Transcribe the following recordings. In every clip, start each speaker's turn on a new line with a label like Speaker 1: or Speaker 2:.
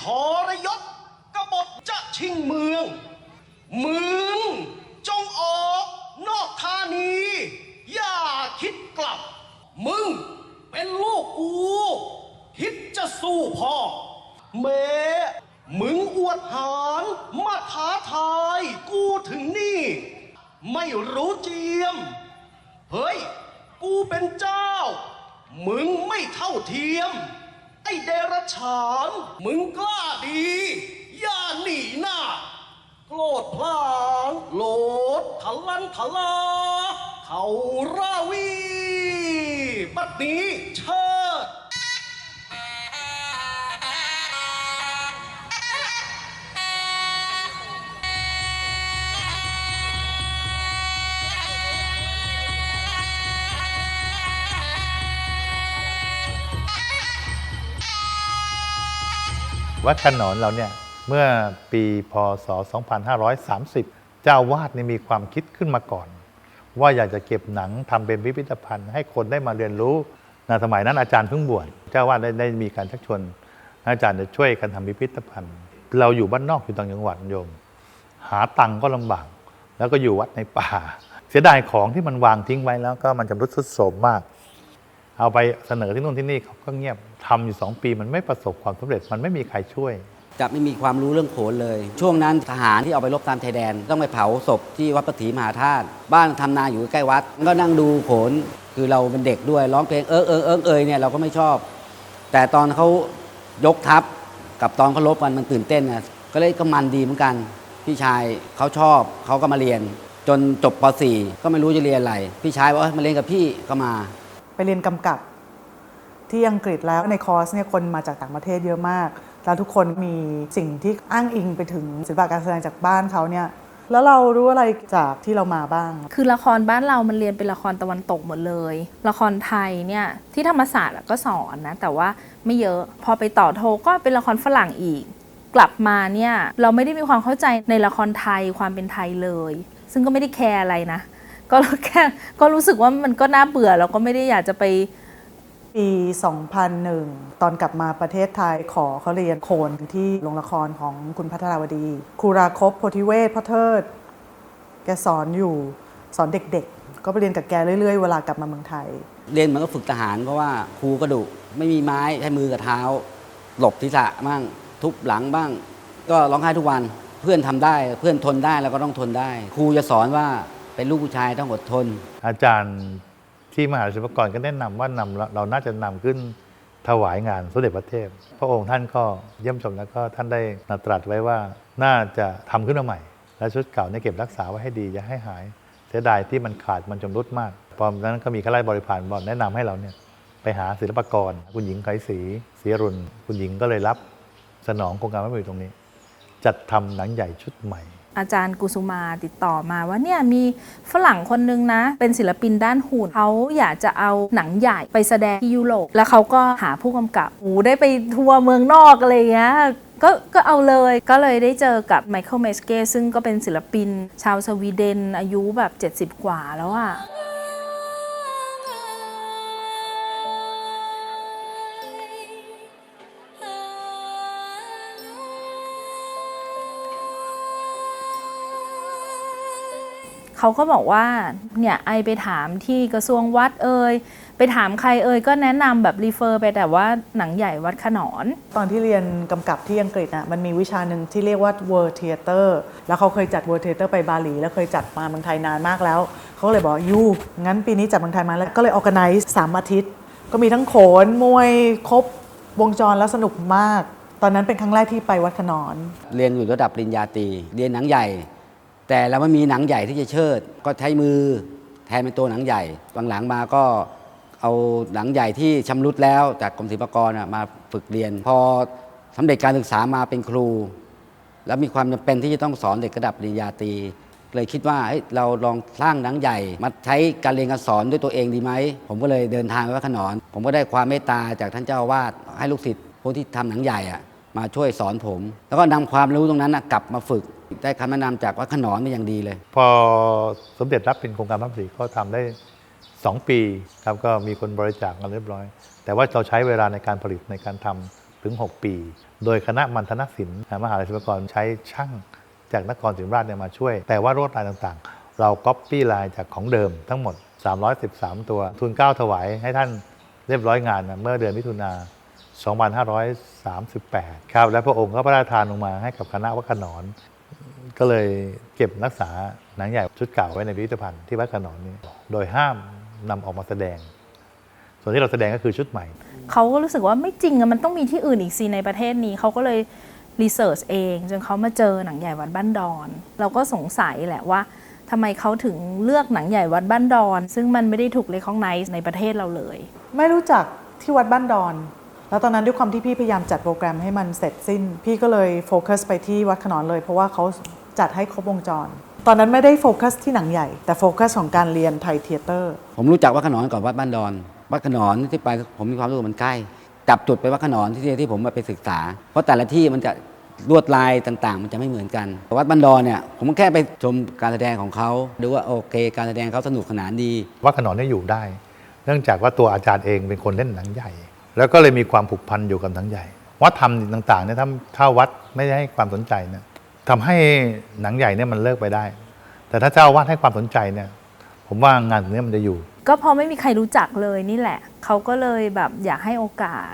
Speaker 1: ทรยศกบฏจะชิงเมืองมึงจงออกนอกธานีอย่าคิดกลับมึงเป็นลูกกูคิดจะสู้พ่อแม้มึงอวดหารมาท้าทายกูถึงนี่ไม่รู้เจียมเฮ้ยกูเป็นเจ้ามึงไม่เท่าเทียมไอ้เดรัจฉานมึงกล้าดีอย่าหนีหน้าโกรธพลางโลดทะลันทะลาเขาราวีบัดนี้เชิด
Speaker 2: วัดขนอนเราเนี่ยเมื่อปีพศ 2530 เจ้าวาดนี่มีความคิดขึ้นมาก่อนว่าอยากจะเก็บหนังทำเป็นพิพิธภัณฑ์ให้คนได้มาเรียนรู้ในสมัยนั้นอาจารย์เพิ่งบวชเจ้าวาดได้มีการชักชวนอาจารย์จะช่วยกันทำพิพิธภัณฑ์เราอยู่บ้านนอกอยู่ต่างจังหวัดโยมหาตังก็ลำบากแล้วก็อยู่วัดในป่าเสียดายของที่มันวางทิ้งไว้แล้วก็มันชำรุดทรุดโทรมมากเอาไปเสนอที่นู่นที่นี่เขาก็เงียบทำอยู่2 ปีมันไม่ประสบความสำเร็จมันไม่มีใครช่วย
Speaker 3: จะไม่มีความรู้เรื่องโขนเลย ช่วงนั้นทหารที่เอาไปรบตามชายแดนต้องไปเผาศพที่วัดปฐีมหาธาตุบ้านทำนาอยู่ใกล้วัดก็นั่งดูโขนคือเราเป็นเด็กด้วยร้องเพลงเนี่ยเราก็ไม่ชอบแต่ตอนเขายกทัพกับตอนเขารบกันมันตื่นเต้นนะก็เลยก็มันดีเหมือนกันพี่ชายเขาชอบเขาก็มาเรียนจนจบป .4 ก็ไม่รู้จะเรียนอะไรพี่ชายบอกมาเรียนกับพี่ก็มา
Speaker 4: ไปเรียนกำกับที่อังกฤษแล้วในคอร์สเนี่ยคนมาจากต่างประเทศเยอะมากแล้วทุกคนมีสิ่งที่อ้างอิงไปถึงศิลปะการแสดงจากบ้านเขาเนี่ยแล้วเรารู้อะไรจากที่เรามาบ้าง
Speaker 5: คือละครบ้านเรามันเรียนเป็นละครตะวันตกหมดเลยละครไทยเนี่ยที่ธรรมศาสตร์ก็สอนนะแต่ว่าไม่เยอะพอไปต่อโทก็เป็นละครฝรั่งอีกกลับมาเนี่ยเราไม่ได้มีความเข้าใจในละครไทยความเป็นไทยเลยซึ่งก็ไม่ได้แคร์อะไรนะก็รู้สึกว่ามันก็น่าเบื่อแล้วก็ไม่ได้อยากจะไป
Speaker 4: ปี 2001 ตอนกลับมาประเทศไทยขอเขาเรียนโขนที่โรงละครของคุณพัทราวดีครูราคบโพธิเวศพ่อเทิดแกสอนอยู่สอนเด็กๆก็ไปเรียนกับแกเรื่อยๆเวลากลับมาเมืองไทย
Speaker 3: เรียนเหมือนกับฝึกทหารเพราะว่าครูก็ดุไม่มีไม้ใช้มือกับเท้าหลบศีรษะบ้างทุบหลังบ้างก็ร้องไห้ทุกวันเพื่อนทำได้เพื่อนทนได้เราก็ต้องทนได้ครูจะสอนว่าเป็นลูกผู้ชายต้องอดทน
Speaker 2: อาจารย์ที่มหาศิลปากรก็แนะนำว่าเราน่าจะนำขึ้นถวายงานสมเด็จพระเทพพระองค์ท่านก็เยี่ยมชมแล้วก็ท่านได้ตรัสไว้ว่าน่าจะทำขึ้นมาใหม่และชุดเก่าเนี่ยเก็บรักษาไว้ให้ดีอย่าให้หายเสียดายที่มันขาดมันชำรุดมากพอนั้นก็มีข้าราชบริพารบอกแนะนำให้เราเนี่ยไปหาศิลปากรคุณหญิงไขศรีศรีอรุณคุณหญิงก็เลยรับสนองโครงการพระบารมีตรงนี้จัดทำหนังใหญ่ชุดใหม่
Speaker 5: อาจารย์กุสุมาติดต่อมาว่าเนี่ยมีฝรั่งคนนึงนะเป็นศิลปินด้านหุ่นเขาอยากจะเอาหนังใหญ่ไปแสดงที่ยุโรปแล้วเขาก็หาผู้กำกับได้ไปทัวร์เมืองนอกอะไรเงี้ยก็เอาเลยก็เลยได้เจอกับไมเคิลเมสเก้ซึ่งก็เป็นศิลปินชาวสวีเดนอายุแบบ70 กว่าแล้วอะเขาก็บอกว่าเนี่ยไอไปถามที่กระทรวงวัดไปถามใครก็แนะนำแบบรีเฟอร์ไปแต่ว่าหนังใหญ่วัดขนอน
Speaker 4: ตอนที่เรียนกำกับที่อังกฤษมันมีวิชาหนึ่งที่เรียกว่า World Theater แล้วเขาเคยจัด World Theater ไปบาหลีแล้วเคยจัดมาเมืองไทยนานมากแล้วเขาเลยบอกยูงั้นปีนี้จัดเมืองไทยมาแล้วก็เลย organize 3 อาทิตย์ก็มีทั้งโขนมวยครบวงจรแล้วสนุกมากตอนนั้นเป็นครั้งแรกที่ไปวัดขนอน
Speaker 3: เรียนอยู่ระดับปริญญาตรีเรียนหนังใหญ่แต่เราไม่มีหนังใหญ่ที่จะเชิดก็ใช้มือแทนเป็นตัวหนังใหญ่หลังๆมาก็เอาหนังใหญ่ที่ชำรุดแล้วจากกรมศิลปากรมาฝึกเรียนพอสำเร็จการศึกษามาเป็นครูแล้วมีความจำเป็นที่จะต้องสอนเด็กระดับปริญญาตรีเลยคิดว่าเราลองสร้างหนังใหญ่มาใช้การเรียนการสอนด้วยตัวเองดีไหมผมก็เลยเดินทางไปวัดขนอนผมก็ได้ความเมตตาจากท่านเจ้าอาวาสให้ลูกศิษย์ผู้ที่ทำหนังใหญ่มาช่วยสอนผมแล้วก็นำความรู้ตรงนั้นกลับมาฝึกได้คำแนะนำจากวัดขนอนเป็นอย่างดีเลย
Speaker 2: พอสมเด็จรับเป็นโครงการพระบารมีก็ทำได้2 ปีครับก็มีคนบริจาคมาเรียบร้อยแต่ว่าเราใช้เวลาในการผลิตในการทำ ถึง 6 ปี โดยคณะมัณฑนศิลป์มหาวิทยาลัยศิลปากรใช้ช่างจากนครศรีธรรมราชมาช่วย แต่ว่าลวดลายต่างๆ เราก๊อปปี้ลายจากของเดิมทั้งหมด 313 ตัวทุนเกล้าถวายให้ท่านเรียบร้อยงานเมื่อเดือนมิถุนา2538 ครับ และพระองค์ก็พระราชทานลงมาให้กับคณะวัดขนอน ก็เลยเก็บรักษาหนังใหญ่ชุดเก่าไว้ในพิพิธภัณฑ์ที่วัดขนอนนี้ โดยห้ามนำออกมาแสดง ส่วนที่เราแสดงก็คือชุดใหม่
Speaker 5: เขาก็รู้สึกว่าไม่จริงอะมันต้องมีที่อื่นอีกสิในประเทศนี้เขาก็เลยรีเสิร์ชเองจนเขามาเจอหนังใหญ่วัดบ้านดอน เราก็สงสัยแหละว่าทำไมเขาถึงเลือกหนังใหญ่วัดบ้านดอน ซึ่งมันไม่ได้ถูกเรคคอร์ไนซ์ในประเทศเราเลย
Speaker 4: ไม่รู้จักที่วัดบ้านดอน แล้วตอนนั้นด้วยความที่พี่พยายามจัดโปรแกรมให้มันเสร็จสิ้น พี่ก็เลยโฟกัสไปที่วัดขนอนเลยเพราะว่าเขาจัดให้ครบวงจร ตอนนั้นไม่ได้โฟกัสที่หนังใหญ่แต่โฟกัสของการเรียนไทยเธียเตอร์
Speaker 3: ผมรู้จักวัดขนอนก่อนวัดบ้านดอนวัดขนอนที่ไปผมมีความรู้สึกมันใกล้จับจุดไปวัดขนอนที่ผมไปศึกษา เพราะแต่ละที่มันจะลวดลายต่างๆ มันจะไม่เหมือนกันวัดบ้านดอนเนี่ยผมแค่ไปชมการแสดงของเขาดูว่าโอเคการแสดงเขาสนุกสนานดี
Speaker 2: วัดขนอนเนี่ยอยู่ได้ เนื่องจากว่าตัวอาจารย์เองเป็นคนเล่นหนังใหญ่ แล้วก็เลยมีความผูกพันอยู่กับหนังใหญ่ วัดธรรมต่างๆเนี่ยถ้าวัดไม่ได้ให้ความสนใจเนี่ยทำให้หนังใหญ่เนี่ยมันเลิกไปได้ แต่ถ้าเจ้าอาวาสให้ความสนใจเนี่ยผมว่างานตรงนี้มันจะอยู่
Speaker 5: ก็เพราะไม่มีใครรู้จักเลยนี่แหละเขาก็เลยแบบอยากให้โอกาส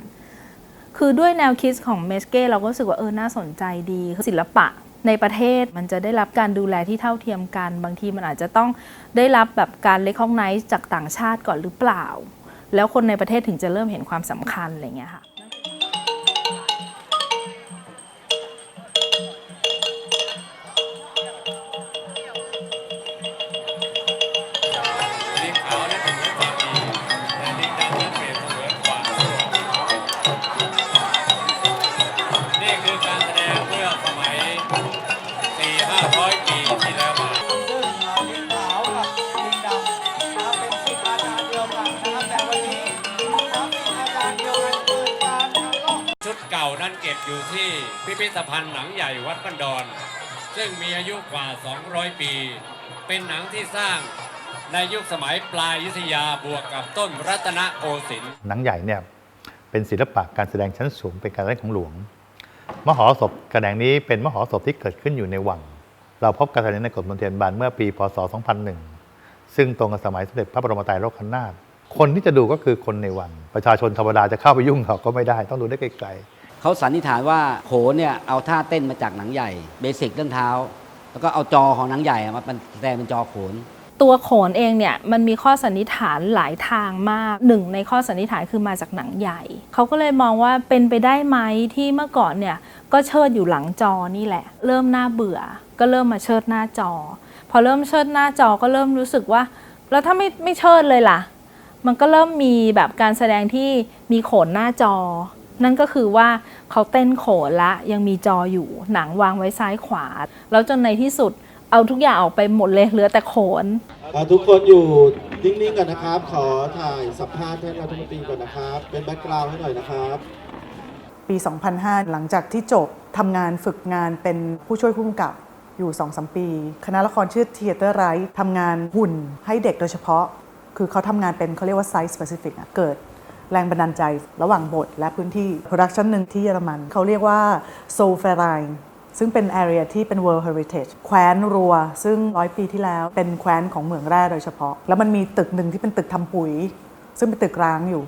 Speaker 5: คือด้วยแนวคิดของเมสเก้เราก็รู้สึกว่าน่าสนใจดีศิลปะในประเทศมันจะได้รับการดูแลที่เท่าเทียมกัน บางทีมันอาจจะต้องได้รับแบบการเรคคอร์ไนซ์จากต่างชาติก่อนหรือเปล่า แล้วคนในประเทศถึงจะเริ่มเห็นความสำคัญอะไรอย่างเงี้ยค่ะ
Speaker 6: ลิงขาวนั้นเสมือนความดีแต่ลิงดำนั้นเปรียบเสมือนความชั่วนี่คือการแสดงเมื่อสมัย 400-500 ปีที่แล้วมา
Speaker 1: ซึ่งลิงขาวกับลิงดำเป็นศิษย์อาจารย์เดียวกันนะครับแต่วันนี้ครับศิษย์อาจารย์เดียวกันเกิดการทะเลาะ
Speaker 6: ชุดเก่านั้นเก็บอยู่ที่พิพิธภัณฑ์หนังใหญ่วัดบ้านดอน ซึ่งมีอายุกว่า 200 ปี เป็นหนังที่สร้างในยุคสมัยปลายอยุธยาบวกกับต้นรัตนโกสินทร์
Speaker 2: หนังใหญ่เนี่ยเป็นศิลปะการแสดงชั้นสูงเป็นการเล่นของหลวง มหรสพกระแดงนี้เป็นมหรสพที่เกิดขึ้นอยู่ในวัง เราพบการแสดงในกฎมนเทียนบานเมื่อปีพศ 2001 ซึ่งตรงกับสมัยสมเด็จพระบรมไตรโลกนาถคนที่จะดูก็คือคนในวัง ประชาชนธรรมดาจะเข้าไปยุ่งเขาก็ไม่ได้ต้องดูได้ไกลๆ
Speaker 3: เขาสันนิษฐานว่าโขนเนี่ยเอาท่าเต้นมาจากหนังใหญ่เบสิกเรื่องเท้า แล้วก็เอาจอของหนังใหญ่มาแสดงเป็นจอโขน
Speaker 5: ตัวโขนเองเนี่ยมันมีข้อสันนิษฐานหลายทางมากหนึ่งในข้อสันนิษฐานคือมาจากหนังใหญ่เขาก็เลยมองว่าเป็นไปได้ไหมที่เมื่อก่อนเนี่ยก็เชิดอยู่หลังจอนี่แหละเริ่มน่าเบื่อก็เริ่มมาเชิดหน้าจอพอเริ่มเชิดหน้าจอก็เริ่มรู้สึกว่าแล้วถ้าไม่เชิดเลยล่ะมันก็เริ่มมีแบบการแสดงที่มีโขนหน้าจอนั่นก็คือว่าเขาเต้นโขนละยังมีจออยู่หนังวางไว้ซ้ายขวาแล้วจนในที่สุดเอาทุกอย่างออกไปหมดเลยเหลือแต่โขน
Speaker 7: ทุกคนอยู่นิ่งๆก่อนนะครับ ขอถ่ายสัมภาษณ์ท่านรัฐมนตรีก่อนนะครับ เป็นแบ็กกราวด์ให้หน่อยนะครับ
Speaker 4: ปี 2005 หลังจากที่จบทำงานฝึกงานเป็นผู้ช่วยผู้กำกับอยู่ 2-3 ปี คณะละครชื่อ Theater Right ทำงานหุ่นให้เด็กโดยเฉพาะ คือเขาทำงานเป็นเขาเรียกว่า Size Specific เกิดแรงบันดาลใจระหว่างบทและพื้นที่ Production หนึ่งที่เยอรมันเขาเรียกว่า Zollverein ซึ่งเป็น area ที่เป็น World Heritage แคว้นรัวซึ่ง100 ปีที่แล้วเป็นแคว้นของเหมืองแร่โดยเฉพาะ แล้วมันมีตึกหนึ่งที่เป็นตึกทำปุ๋ย ซึ่งเป็นตึกร้างอยู่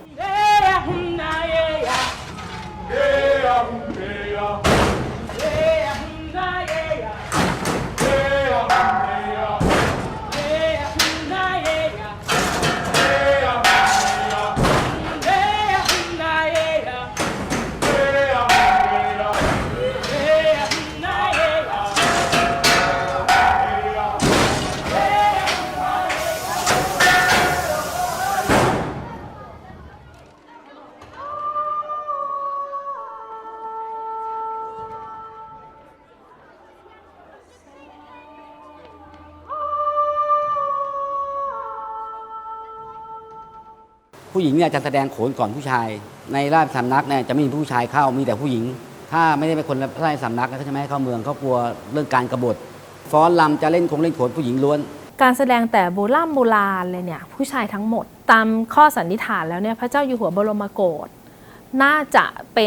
Speaker 3: ผู้หญิงเนี่ยจะแสดงโขนก่อนผู้ชาย ในราชสำนักเนี่ยจะไม่มีผู้ชายเข้ามีแต่ผู้หญิง ถ้าไม่ได้เป็นคนราชสำนักเขาจะไม่ให้เข้าเมืองเขากลัวเรื่องการกบฏฟ้อนรำจะเล่นโขนผู้หญิงล้วน
Speaker 5: การแสดงแต่โบราณเลยเนี่ยผู้ชายทั้งหมดตามข้อสันนิษฐานแล้วเนี่ยพระเจ้าอยู่หัวบรมโกศ น่าจะเ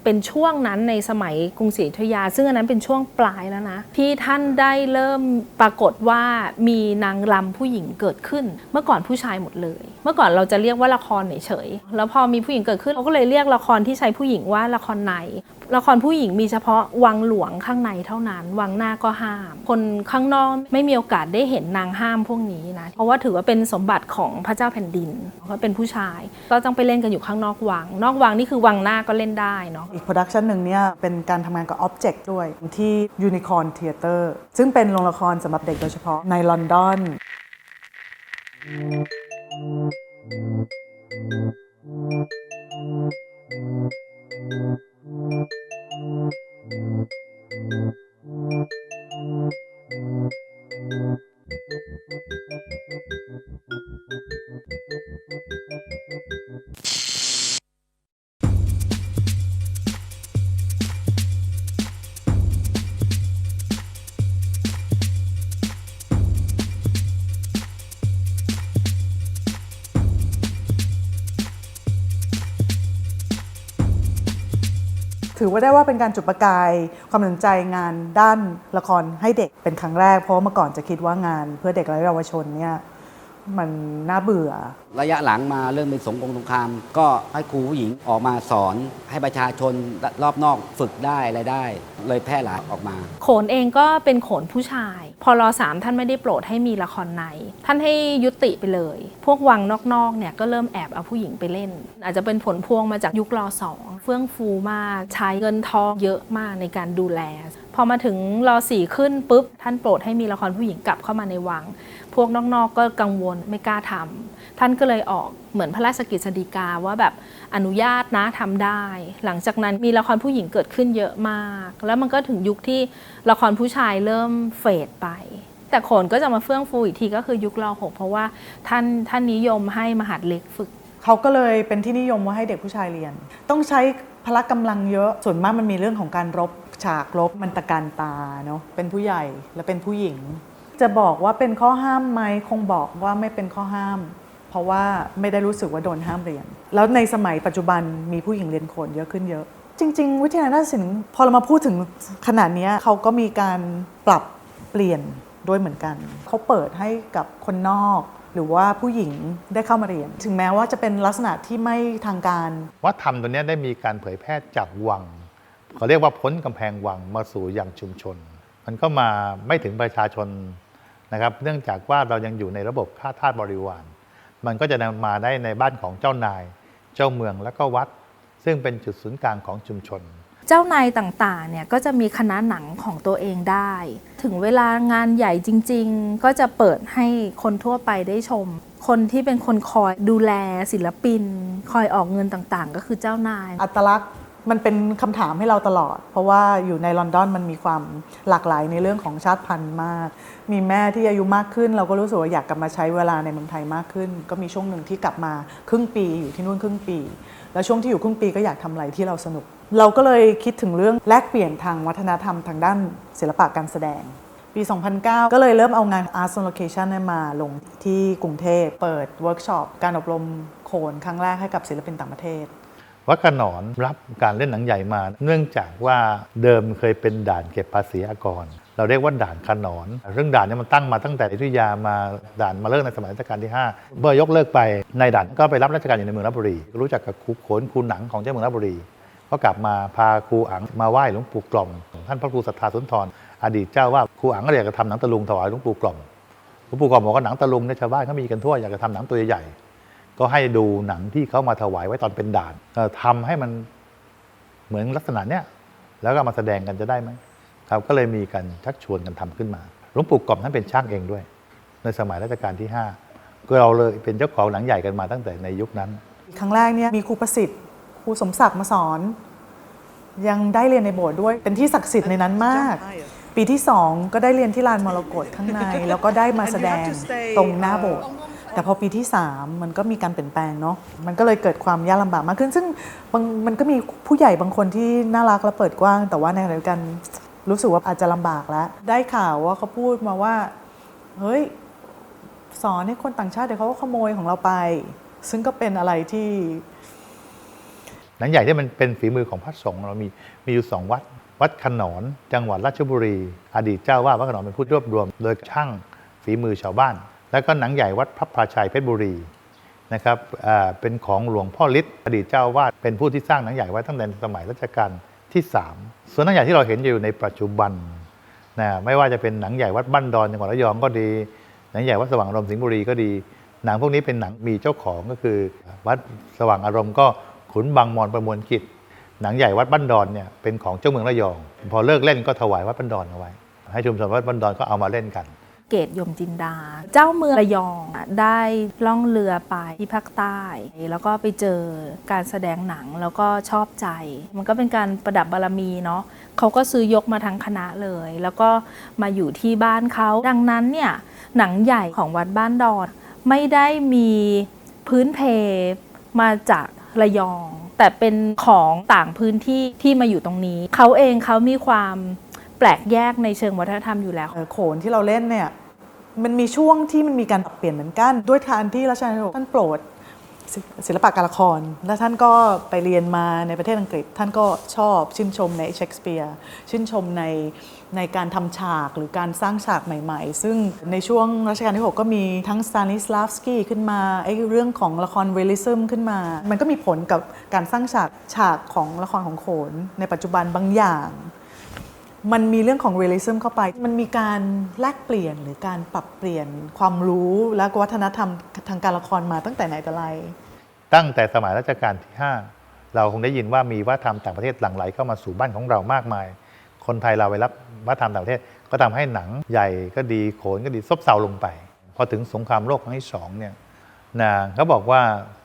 Speaker 5: ป็นช่วงนั้นในสมัยกรุงศรีอยุธยาซึ่งอันนั้นเป็นช่วงปลายแล้วนะที่ท่านได้เริ่มปรากฏว่ามีนางรำผู้หญิงเกิดขึ้นเมื่อก่อนผู้ชายหมดเลยเมื่อก่อนเราจะเรียกว่าละครเฉยๆแล้วพอมีผู้หญิงเกิดขึ้นเราก็เลยเรียกละครที่ใช้ผู้หญิงว่าละครในละครผู้หญิงมีเฉพาะวังหลวงข้างในเท่านั้นวังหน้าก็ห้ามคนข้างนอกไม่มีโอกาสได้เห็นนางห้ามพวกนี้นะเพราะว่าถือว่าเป็นสมบัติของพระเจ้าแผ่นดินเพราะเป็นผู้ชายก็ต้องไปเล่นกันอยู่ข้างนอกวังนอกวังนี่คือวังหน้าก็เล่นได้เนาะ
Speaker 4: อีกโปรดักชันหนึ่งเนี่ยเป็นการทำงานกับอ็อบเจกต์ด้วยที่ Unicorn Theatre ซึ่งเป็นโรงละครสำหรับเด็กโดยเฉพาะในลอนดอนถือว่าได้ว่าเป็นการจุดประกายความสนใจงานด้านละครให้เด็กเป็นครั้งแรกเพราะเมื่อก่อนจะคิดว่างานเพื่อเด็กและเยาวชนเนี่ยมันน่าเบื่อ
Speaker 3: ระยะหลังมาเรื่องเป็นสงครามก็ให้ครูผู้หญิงออกมาสอนให้ประชาชนรอบนอกฝึกได้อะไรได้เลยแพร่หลายออกมา
Speaker 5: โขนเองก็เป็นโขนผู้ชายพอร3ท่านไม่ได้โปรดให้มีละครในท่านให้ยุติไปเลยพวกวังนอกๆเนี่ยก็เริ่มแอบเอาผู้หญิงไปเล่นอาจจะเป็นผลพวงมาจากยุคร2เฟื่องฟูมากใช้เงินทองเยอะมากในการดูแลพอมาถึงร4ขึ้นปุ๊บท่านโปรดให้มีละครผู้หญิงกลับเข้ามาในวังพวกนอกๆก็กังวลไม่กล้าทำท่านก็เลยออกเหมือนพระราชกฤษฎีกาว่าแบบอนุญาตนะทำได้หลังจากนั้นมีละครผู้หญิงเกิดขึ้นเยอะมากแล้วมันก็ถึงยุคที่ละครผู้ชายเริ่มเฟดไปแต่โขนก็จะมาเฟื่องฟูอีกทีก็คือยุคร6เพราะว่าท่านนิยมให้มหาดเล็กฝึก
Speaker 4: เขาก็เลยเป็นที่นิยมว่าให้เด็กผู้ชายเรียนต้องใช้พละกำลังเยอะส่วนมากมันมีเรื่องของการรบฉากรบมันตะการตาเนาะเป็นผู้ใหญ่และเป็นผู้หญิงจะบอกว่าเป็นข้อห้ามไหมคงบอกว่าไม่เป็นข้อห้ามเพราะว่าไม่ได้รู้สึกว่าโดนห้ามเรียนแล้วในสมัยปัจจุบันมีผู้หญิงเรียนโขนเยอะขึ้นเยอะจริงๆวิทยาลัยนาฏศิลป์พอเรามาพูดถึงขนาดนี้เขาก็มีการปรับเปลี่ยนด้วยเหมือนกันเขาเปิดให้กับคนนอกหรือว่าผู้หญิงได้เข้ามาเรียนถึงแม้ว่าจะเป็นลักษณะที่ไม่ทางการ
Speaker 2: วัฒนธรรมตัวนี้ได้มีการเผยแพร่จากวังเขาเรียกว่าพ้นกำแพงวังมาสู่ยังชุมชนมันก็มาไม่ถึงประชาชนนะครับเนื่องจากว่าเรายังอยู่ในระบบข้าทาสบริวารมันก็จะนำมาได้ในบ้านของเจ้านายเจ้าเมืองและก็วัดซึ่งเป็นจุดศูนย์กลางของชุมชน
Speaker 5: เจ้านายต่างๆเนี่ยก็จะมีคณะหนังของตัวเองได้ถึงเวลางานใหญ่จริงๆก็จะเปิดให้คนทั่วไปได้ชมคนที่เป็นคนคอยดูแลศิลปินคอยออกเงินต่างๆก็คือเจ้านาย
Speaker 4: อัตลักษณ์มันเป็นคำถามให้เราตลอดเพราะว่าอยู่ในลอนดอนมันมีความหลากหลายในเรื่องของชาติพันธุ์มากมีแม่ที่อายุมากขึ้นเราก็รู้สึกว่าอยากกลับมาใช้เวลาในเมืองไทยมากขึ้นก็มีช่วงหนึ่งที่กลับมาครึ่งปีอยู่ที่นู่นครึ่งปีแล้วช่วงที่อยู่ครึ่งปีก็อยากทำอะไรที่เราสนุกเราก็เลยคิดถึงเรื่องแลกเปลี่ยนทางวัฒนธรรมทางด้านศิลปะการแสดงปี 2009 ก็เลยเริ่มเอางาน Art on Location มาลงที่กรุงเทพเปิดเวิร์กช็อปการอบรมโขนครั้งแรกให้กับศิลปินต่างประเทศ
Speaker 2: วัดขนอนรับการเล่นหนังใหญ่มาเนื่องจากว่าเดิมเคยเป็นด่านเก็บภาษีอากรเราเรียกว่าด่านขนอนเรื่องด่านนี้มันตั้งมาตั้งแต่อยุธยามาด่านมาเลิกในสมัยรัชกาลที่5เมื่อยกเลิกไปในด่านก็ไปรับราชการอยู่ในเมืองลพบุรีรู้จักกับครูโขนครูหนังของเจ้าเมืองลพบุรีก็กลับมาพาครูอั๋งมาไหว้หลวงปู่กล่อมท่านพระครูศรัทธาสุนทรอดีตเจ้าว่าครูอั๋งก็อยากจะทำหนังตะลุงถวายหลวงปู่กล่อมหลวงปู่กล่อมบอกว่าหนังตะลุงในชาวบ้านเขามีกันทั่วอยากจะทำหนังตัวใหญ่ก็ให้ดูหนังที่เขามาถวายไว้ตอนเป็นด่านทำให้มันเหมือนลักษณะเนี้ยแล้วก็มาแสดงกันจะได้ไหมครับก็เลยมีการชักชวนกันทำขึ้นมาหลวงปู่กล่อมท่านเป็นช่างเองด้วยในสมัยรัชกาลที่5ก็เราเลยเป็นเจ้าของหนังใหญ่กันมาตั้งแต่ในยุคนั้น
Speaker 4: ครั้งแรกเนี่ยมีครูประสิทธิ์ครูสมศักดิ์มาสอนยังได้เรียนในโบสถ์ด้วยเป็นที่ศักดิ์สิทธิ์ในนั้นมากปีที่2ก็ได้เรียนที่ลานมรกตข้างในแล้วก็ได้มาแสดงตรงหน้าโบสถ์แต่พอปีที่3มันก็มีการเปลี่ยนแปลงเนาะมันก็เลยเกิดความยากลำบากมากขึ้นซึ่งมันก็มีผู้ใหญ่บางคนที่น่ารักและเปิดกว้างแต่ว่าในขณะเดียวกันรู้สึกว่าอาจจะลำบากแล้วได้ข่าวว่าเขาพูดมาว่าเฮ้ยสอนให้คนต่างชาติเดี๋ยวเขาก็ขโมยของเราไปซึ่งก็เป็นอะไรที่
Speaker 2: หนังใหญ่ที่มันเป็นฝีมือของพระสงฆ์เรามีอยู่2 วัดวัดขนอนจังหวัดราชบุรีอดีตเจ้าวาดวัดขนอนเป็นผู้รวบรวมโดยช่างฝีมือชาวบ้านแล้วก็หนังใหญ่วัดพระพราชัยเพชรบุรีนะครับเป็นของหลวงพ่อฤทธิ์อดีตเจ้าวาดเป็นผู้ที่สร้างหนังใหญ่ไว้ตั้งแต่สมัยรัชกาลที่3ส่วนหนังใหญ่ที่เราเห็นอยู่ในปัจจุบันนะไม่ว่าจะเป็นหนังใหญ่วัดบ้านดอนจังหวัดระยองก็ดีหนังใหญ่วัดสว่างอารมณ์สิงห์บุรีก็ดีหนังพวกนี้เป็นหนังมีเจ้าของก็คือวัดสว่างอารมณ์ก็ขุนบางมรประมวลกิจหนังใหญ่วัดบ้านดอนเนี่ยเป็นของเจ้าเมืองระยองพอเลิกเล่นก็ถวายวัดบ้านดอนเอาไว้ให้ชุมชนวัดบ้านดอนก็เอามาเล่นกัน
Speaker 5: เกตยมจินดาเจ้าเมืองระยองได้ล่องเรือไปที่ภาคใต้แล้วก็ไปเจอการแสดงหนังแล้วก็ชอบใจมันก็เป็นการประดับบารมีเนาะเขาก็ซื้อยกมาทั้งคณะเลยแล้วก็มาอยู่ที่บ้านเขาดังนั้นเนี่ยหนังใหญ่ของวัดบ้านดอนไม่ได้มีพื้นเพมาจากระยองแต่เป็นของต่างพื้นที่ที่มาอยู่ตรงนี้เขาเองเขามีความแปลกแยกในเชิงวัฒนธรรมอยู่แล้ว
Speaker 4: โขนที่เราเล่นเนี่ยมันมีช่วงที่มันมีการปรับเปลี่ยนเหมือนกันด้วยการที่รัชกาลที่ 6ท่านโปรดศิลปะการละครและท่านก็ไปเรียนมาในประเทศอังกฤษท่านก็ชอบชื่นชมในเชคสเปียร์ชื่นชมในการทำฉากหรือการสร้างฉากใหม่ๆซึ่งในช่วงรัชกาลที่ 6ก็มีทั้งสตานิสลาฟสกี้ขึ้นมาไอ้เรื่องของละครเรียลลิซึมขึ้นมามันก็มีผลกับการสร้างฉากของละครของโขนในปัจจุบันบางอย่างมันมีเรื่องของเรียลลิซึมเข้าไปมันมีการแลกเปลี่ยนหรือการปรับเปลี่ยนความรู้และวัฒนธรรมทางการละครมาตั้งแต่ไหนแต่ไร
Speaker 2: ตั้งแต่สมัยรัชกาลที่5เราคงได้ยินว่ามีวัฒนธรรมต่างประเทศหลั่งไหลเข้ามาสู่บ้านของเรามากมายคนไทยเราไปรับวัฒนธรรมต่างประเทศก็ทำให้หนังใหญ่ก็ดีโขนก็ดีซบเซาลงไปพอถึงสงครามโลกครั้งที่2เนี่ยเขาบอกว่า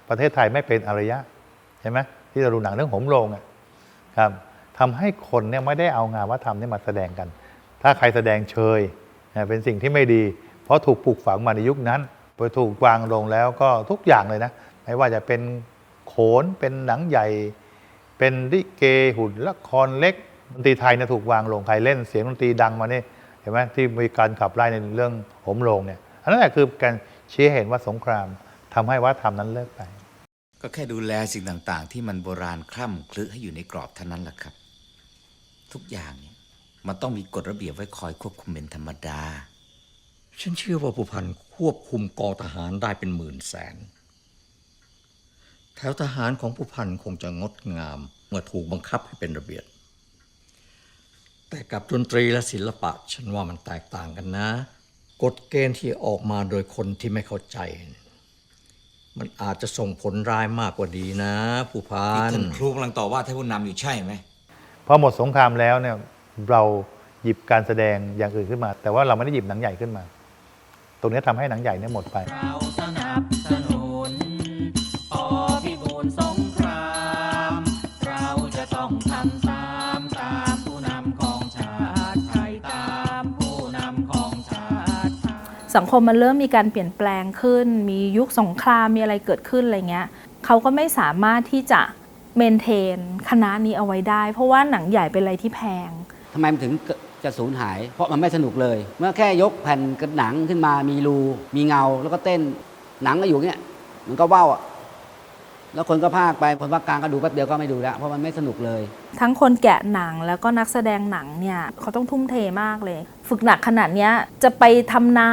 Speaker 2: ประเทศไทยไม่เป็นอารยะใช่ไหมที่เราดูหนังเรื่องโหมโรงครับทำให้คนเนี่ยไม่ได้เอางานวัฒนธรรมนี่มาแสดงกัน ถ้าใครแสดงเชยเป็นสิ่งที่ไม่ดีเพราะถูกปลูกฝังมาในยุคนั้นพอถูกวางลงแล้วก็ทุกอย่างเลยนะไม่ว่าจะเป็นโขนเป็นหนังใหญ่เป็นลิเกหุ่นละครเล็กดนตรีไทยเนี่ยถูกวางลงใครเล่นเสียงดนตรีดังมานี่เห็นไหมที่มีการขับไล่ในเรื่องโหมโรงเนี่ยอันนั้นแหละคือการชี้เห็นว่าสงครามทำให้วัฒนธรรมนั้นเลิกไป
Speaker 8: ก็แค่ดูแลสิ่งต่างๆที่มันโบราณคล่ำคลึให้อยู่ในกรอบเท่านั้นแหละครับทุกอย่างเนี่ยมันต้องมีกฎระเบียบไว้คอยควบคุมเป็นธรรมดา
Speaker 9: ฉันเชื่อว่าผู้พันควบคุมกองทหารได้เป็นหมื่นแสนแถวทหารของผู้พันคงจะงดงามเมื่อถูกบังคับให้เป็นระเบียบแต่กับดนตรีและศิลปะฉันว่ามันแตกต่างกันนะกฎเกณฑ์ที่ออกมาโดยคนที่ไม่เข้าใจมันอาจจะส่งผลร้ายมากกว่าดีนะผู้พัน
Speaker 8: ท่านครูกำลังต่อว่าท่านผู้นำอยู่ใช่ไหม
Speaker 2: พอหมดสงครามแล้วเนี่ยเราหยิบการแสดงอย่างอื่นขึ้นมาแต่ว่าเราไม่ได้หยิบหนังใหญ่ขึ้นมาตรงนี้ทำให้หนังใหญ่เนี่ยหมดไป
Speaker 10: เราสนับสนุนต่อพิบูลสงครามเราจะต้องทำตามผู้นำของชาติไทยตามผู้นำของชาติ
Speaker 5: สังคมมันเริ่มมีการเปลี่ยนแปลงขึ้นมียุคสงครามมีอะไรเกิดขึ้นอะไรเงี้ยเขาก็ไม่สามารถที่จะเมนเทนคณะนี้เอาไว้ได้เพราะว่าหนังใหญ่เป็นอะไรที่แพง
Speaker 3: ทำไมมันถึงจะสูญหายเพราะมันไม่สนุกเลยเมื่อแค่ยกแผ่นหนังขึ้นมามีรูมีเงาแล้วก็เต้นหนังก็อยู่เงี้ยมันก็ว่าวแล้วคนก็พากไปคนภาคกลางก็ดูแป๊บเดียวก็ไม่ดูแล้วเพราะมันไม่สนุกเลย
Speaker 5: ทั้งคนแกะหนังแล้วก็นักแสดงหนังเนี่ยเขาต้องทุ่มเทมากเลยฝึกหนักขนาดนี้จะไปทำนา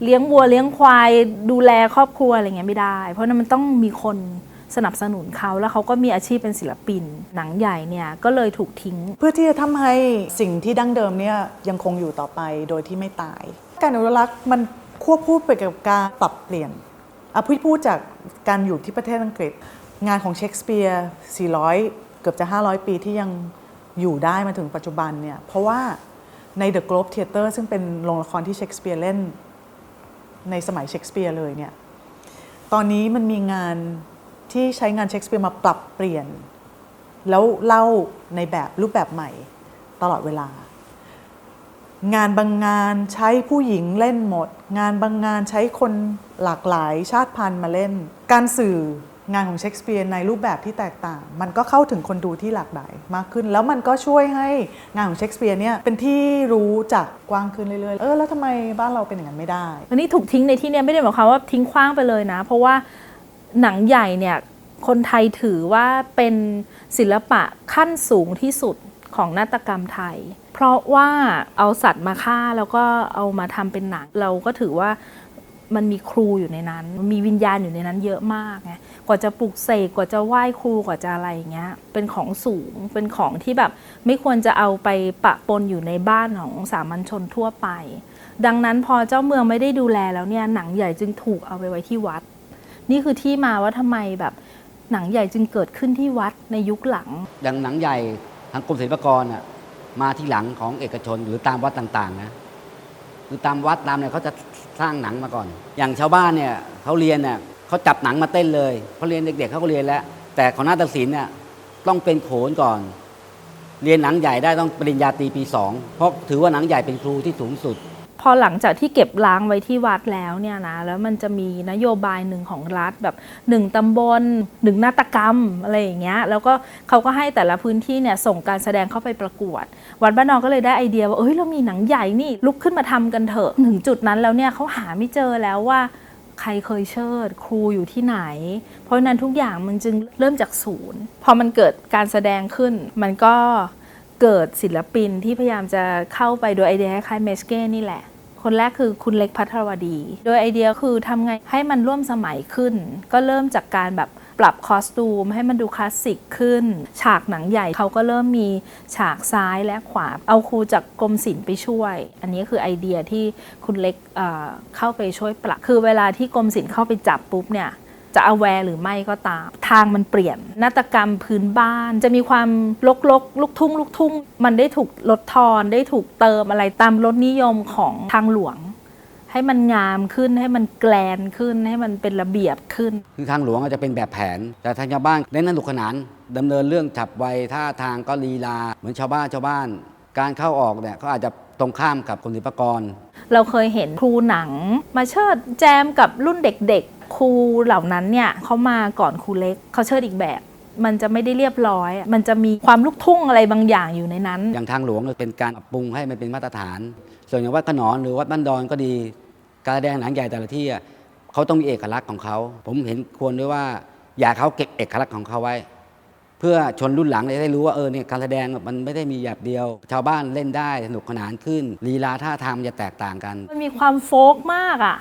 Speaker 5: เลี้ยงวัวเลี้ยงควายดูแลครอบครัวอะไรเงี้ยไม่ได้เพราะนั้นมันต้องมีคนสนับสนุนเขาแล้วเขาก็มีอาชีพเป็นศิลปินหนังใหญ่เนี่ยก็เลยถูกทิ้ง
Speaker 4: เพื่อที่จะทำให้สิ่งที่ดั้งเดิมเนี่ยยังคงอยู่ต่อไปโดยที่ไม่ตายการอนุรักษ์มันควบคู่ไปกับการปรับเปลี่ยนพูดจากการอยู่ที่ประเทศอังกฤษงานของเชคสเปียร์400เกือบจะ500ปีที่ยังอยู่ได้มาถึงปัจจุบันเนี่ยเพราะว่าใน The Globe Theatre ซึ่งเป็นโรงละครที่เชคสเปียร์เล่นในสมัยเชคสเปียร์เลยเนี่ยตอนนี้มันมีงานที่ใช้งานเชคสเปียร์มาปรับเปลี่ยนแล้วเล่าในแบบรูปแบบใหม่ตลอดเวลางานบางงานใช้ผู้หญิงเล่นหมดงานบางงานใช้คนหลากหลายชาติพันธุ์มาเล่นการสื่องานของเชคสเปียร์ในรูปแบบที่แตกต่างมันก็เข้าถึงคนดูที่หลากหลายมากขึ้นแล้วมันก็ช่วยให้งานของเชคสเปียร์เนี่ยเป็นที่รู้จักกว้างขึ้นเรื่อยๆแล้วทำไมบ้านเราเป็นอย่างนั้นไม่ได้
Speaker 5: อันนี้ถูกทิ้งในที่นี้ไม่ได้หมายความว่าทิ้งขว้างไปเลยนะเพราะว่าหนังใหญ่เนี่ย คนไทยถือว่าเป็นศิลปะขั้นสูงที่สุดของนาฏกรรมไทย เพราะว่าเอาสัตว์มาฆ่าแล้วก็เอามาทำเป็นหนังเราก็ถือว่ามันมีครูอยู่ในนั้นมีวิญญาณอยู่ในนั้นเยอะมากไงกว่าจะปลุกเสกกว่าจะไหว้ครูกว่าจะอะไรอย่างเงี้ยเป็นของสูงเป็นของที่แบบไม่ควรจะเอาไปปะปนอยู่ในบ้านของสามัญชนทั่วไปดังนั้นพอเจ้าเมืองไม่ได้ดูแลแล้วเนี่ยหนังใหญ่จึงถูกเอาไปไว้ที่วัดนี่คือที่มาว่าทำไมแบบหนังใหญ่จึงเกิดขึ้นที่วัดในยุคหลัง
Speaker 3: อย่างหนังใหญ่ทางกรมศิลปากรมาที่หลังของเอกชนหรือตามวัดต่างๆนะคือตามวัดตามเนี่ยเขาจะสร้างหนังมาก่อนอย่างชาวบ้านเนี่ยเขาเรียนเนี่ยเขาจับหนังมาเต้นเลยเขาเรียนเด็กๆเขาก็เรียนแล้วแต่ของนาฏศิลป์เนี่ยต้องเป็นโขนก่อนเรียนหนังใหญ่ได้ต้องปริญญาตรีปี 2เพราะถือว่าหนังใหญ่เป็นครูที่สูงสุด
Speaker 5: พอหลังจากที่เก็บล้างไว้ที่วัดแล้วเนี่ยนะแล้วมันจะมีนโยบายหนึ่งของรัฐแบบ1ตำบล1นาฏกรรมอะไรอย่างเงี้ยแล้วก็เขาก็ให้แต่ละพื้นที่เนี่ยส่งการแสดงเข้าไปประกวดวัดบ้านนอกก็เลยได้ไอเดียว่าเอ้ยเรามีหนังใหญ่นี่ลุกขึ้นมาทำกันเถอะถึงจุดนั้นแล้วเนี่ยเขาหาไม่เจอแล้วว่าใครเคยเชิดครูอยู่ที่ไหนเพราะนั้นทุกอย่างมันจึงเริ่มจากศูนย์พอมันเกิดการแสดงขึ้นมันก็เกิดศิลปินที่พยายามจะเข้าไปโดยไอเดียคล้ายๆเมสเก้นี่แหละคนแรกคือคุณเล็กภัทรวดีโดยไอเดียคือทำไงให้มันร่วมสมัยขึ้นก็เริ่มจากการแบบปรับคอสตูมให้มันดูคลาสสิกขึ้นฉากหนังใหญ่เขาก็เริ่มมีฉากซ้ายและขวาเอาครูจากกรมศิลป์ไปช่วยอันนี้คือไอเดียที่คุณเล็กเข้าไปช่วยปรับคือเวลาที่กรมศิลป์เข้าไปจับปุ๊บเนี่ยจะเอาแวร์หรือไม่ก็ตามทางมันเปลี่ยนนาฏกรรมพื้นบ้านจะมีความลกลูกทุ่งมันได้ถูกลดทอนได้ถูกเติมอะไรตามรสนิยมของทางหลวงให้มันงามขึ้นให้มันแกลนขึ้นให้มันเป็นระเบียบขึ้น
Speaker 3: คือทางหลวงอาจจะเป็นแบบแผนแต่ทางชาวบ้านเน้นสนุกสนานดำเนินเรื่องฉับไวท่าทางก็ลีลาเหมือนชาวบ้านการเข้าออกเนี่ยเขาอาจจะตรงข้ามกับกรมศิลปากร
Speaker 5: เราเคยเห็นครูหนังมาเชิดแจมกับรุ่นเด็กๆครูเหล่านั้นเนี่ยเขามาก่อนครูเล็กเขาเชิดอีกแบบมันจะไม่ได้เรียบร้อยมันจะมีความลูกทุ่งอะไรบางอย่างอยู่ในนั้น
Speaker 3: อย่างทางหลวงเป็นการปรับปรุงให้มันเป็นมาตรฐานส่วนอย่างวัดขนอนหรือวัดบ้านดอนก็ดีการแสดงหนังใหญ่แต่ละที่เขาต้องมีเอกลักษณ์ของเขาผมเห็นควรด้วยว่าอยากเขาเก็บเอกลักษณ์ของเขาไว้เพื่อชนรุ่นหลังจะได้รู้ว่าเนี่ยการแสดงมันไม่ได้มีแบบเดียวชาวบ้านเล่นได้สนุกสนานขึ้นลีลาท่าทางมันจะแตกต่างกัน
Speaker 5: มันมีความโฟกมากอ่ะ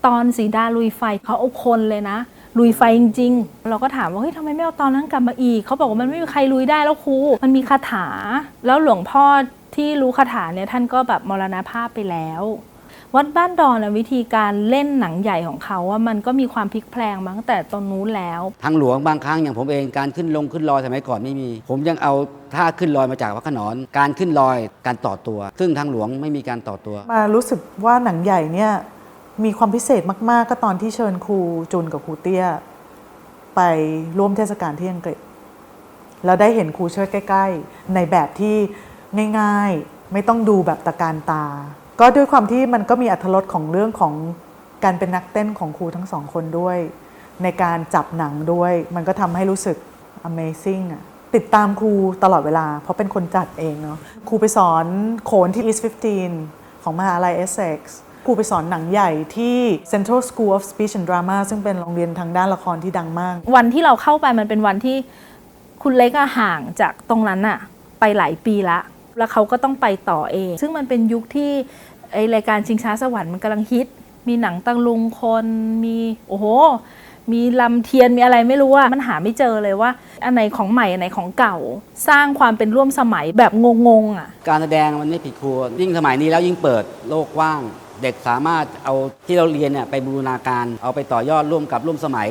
Speaker 5: ตอนสีดาลุยไฟเขาเอาคนเลยนะลุยไฟจริงๆเราก็ถามว่าเฮ้ยทำไมไม่เอาตอนนั้นกลับมาอีกเขาบอกว่ามันไม่มีใครลุยได้แล้วครูมันมีคาถาแล้วหลวงพ่อที่รู้คาถาเนี่ยท่านก็แบบมรณภาพไปแล้ววัดบ้านดอนวิธีการเล่นหนังใหญ่ของเขาว่ามันก็มีความพลิกแพลงมาตั้งแต่ตอนนู้นแล้ว
Speaker 3: ทางหลวงบางครั้งอย่างผมเองการขึ้นลอยสมัยก่อนไม่มีผมยังเอาท่าขึ้นลอยมาจากวัดขนอนการขึ้นลอยการต่อตัวซึ่งทางหลวงไม่มีการต่อตัว
Speaker 4: มารู้สึกว่าหนังใหญ่เนี่ยมีความพิเศษมากๆก็ตอนที่เชิญครูจุนกับครูเตี้ยไปร่วมเทศกาลที่อังกฤษแล้วได้เห็นครูเชิดใกล้ๆในแบบที่ง่ายๆไม่ต้องดูแบบตะการตาก็ด้วยความที่มันก็มีอรรถรสของเรื่องของการเป็นนักเต้นของครูทั้งสองคนด้วยในการจับหนังด้วยมันก็ทำให้รู้สึก Amazing อ่ะติดตามครูตลอดเวลาเพราะเป็นคนจัดเองเนาะครูไปสอนโขนที่ East 15 ของมหาลัย Essex ครูไปสอนหนังใหญ่ที่ Central School of Speech and Drama ซึ่งเป็นโรงเรียนทางด้านละครที่ดังมาก
Speaker 5: วันที่เราเข้าไปมันเป็นวันที่คุณเล็กห่างจากตรงนั้นอะไปหลายปีละแล้วเขาก็ต้องไปต่อเองซึ่งมันเป็นยุคที่ไอรายการชิงช้าสวรรค์มันกำลังฮิตมีหนังตะลุงคนมีโอ้โหมีลำเทียนมีอะไรไม่รู้ว่ามันหาไม่เจอเลยว่าอันไหนของใหม่อันไหนของเก่าสร้างความเป็นร่วมสมัยแบบงงๆอ่ะ
Speaker 3: การแสดงมันไม่ผิดครูยิ่งสมัยนี้แล้วยิ่งเปิดโลกกว้างเด็กสามารถเอาที่เราเรียนเนี่ยไปบูรณาการเอาไปต่อยอดร่วมกับร่วมสมัย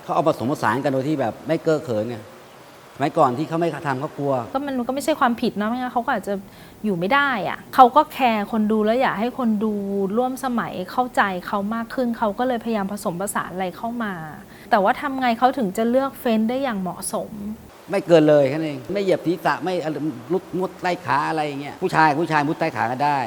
Speaker 3: เขาเอาผสมผสานกันโดยที่แบบไม่เก้อเขินไงสมัยก่อนที่เขาไม่ทำเขากลัว
Speaker 5: ก็มันก็ไม่ใช่ความผิดนะไม่งั้นเขาก็อาจจะอยู่ไม่ได้อะเขาก็แคร์คนดูแล้วอยากให้คนดูร่วมสมัยเข้าใจเขามากขึ้นเขาก็เลยพยายามผสมผสานอะไรเข้ามาแต่ว่าทำไงเขาถึงจะเลือกเฟ้นได้อย่างเหมาะสม
Speaker 3: ไม่เกินเลยแค่นั้นเองไม่เหยียบศีรษะไม่มุดใต้ขาอะไรอย่างเงี้ยผู้ชายมุดใต้ขาก็ได้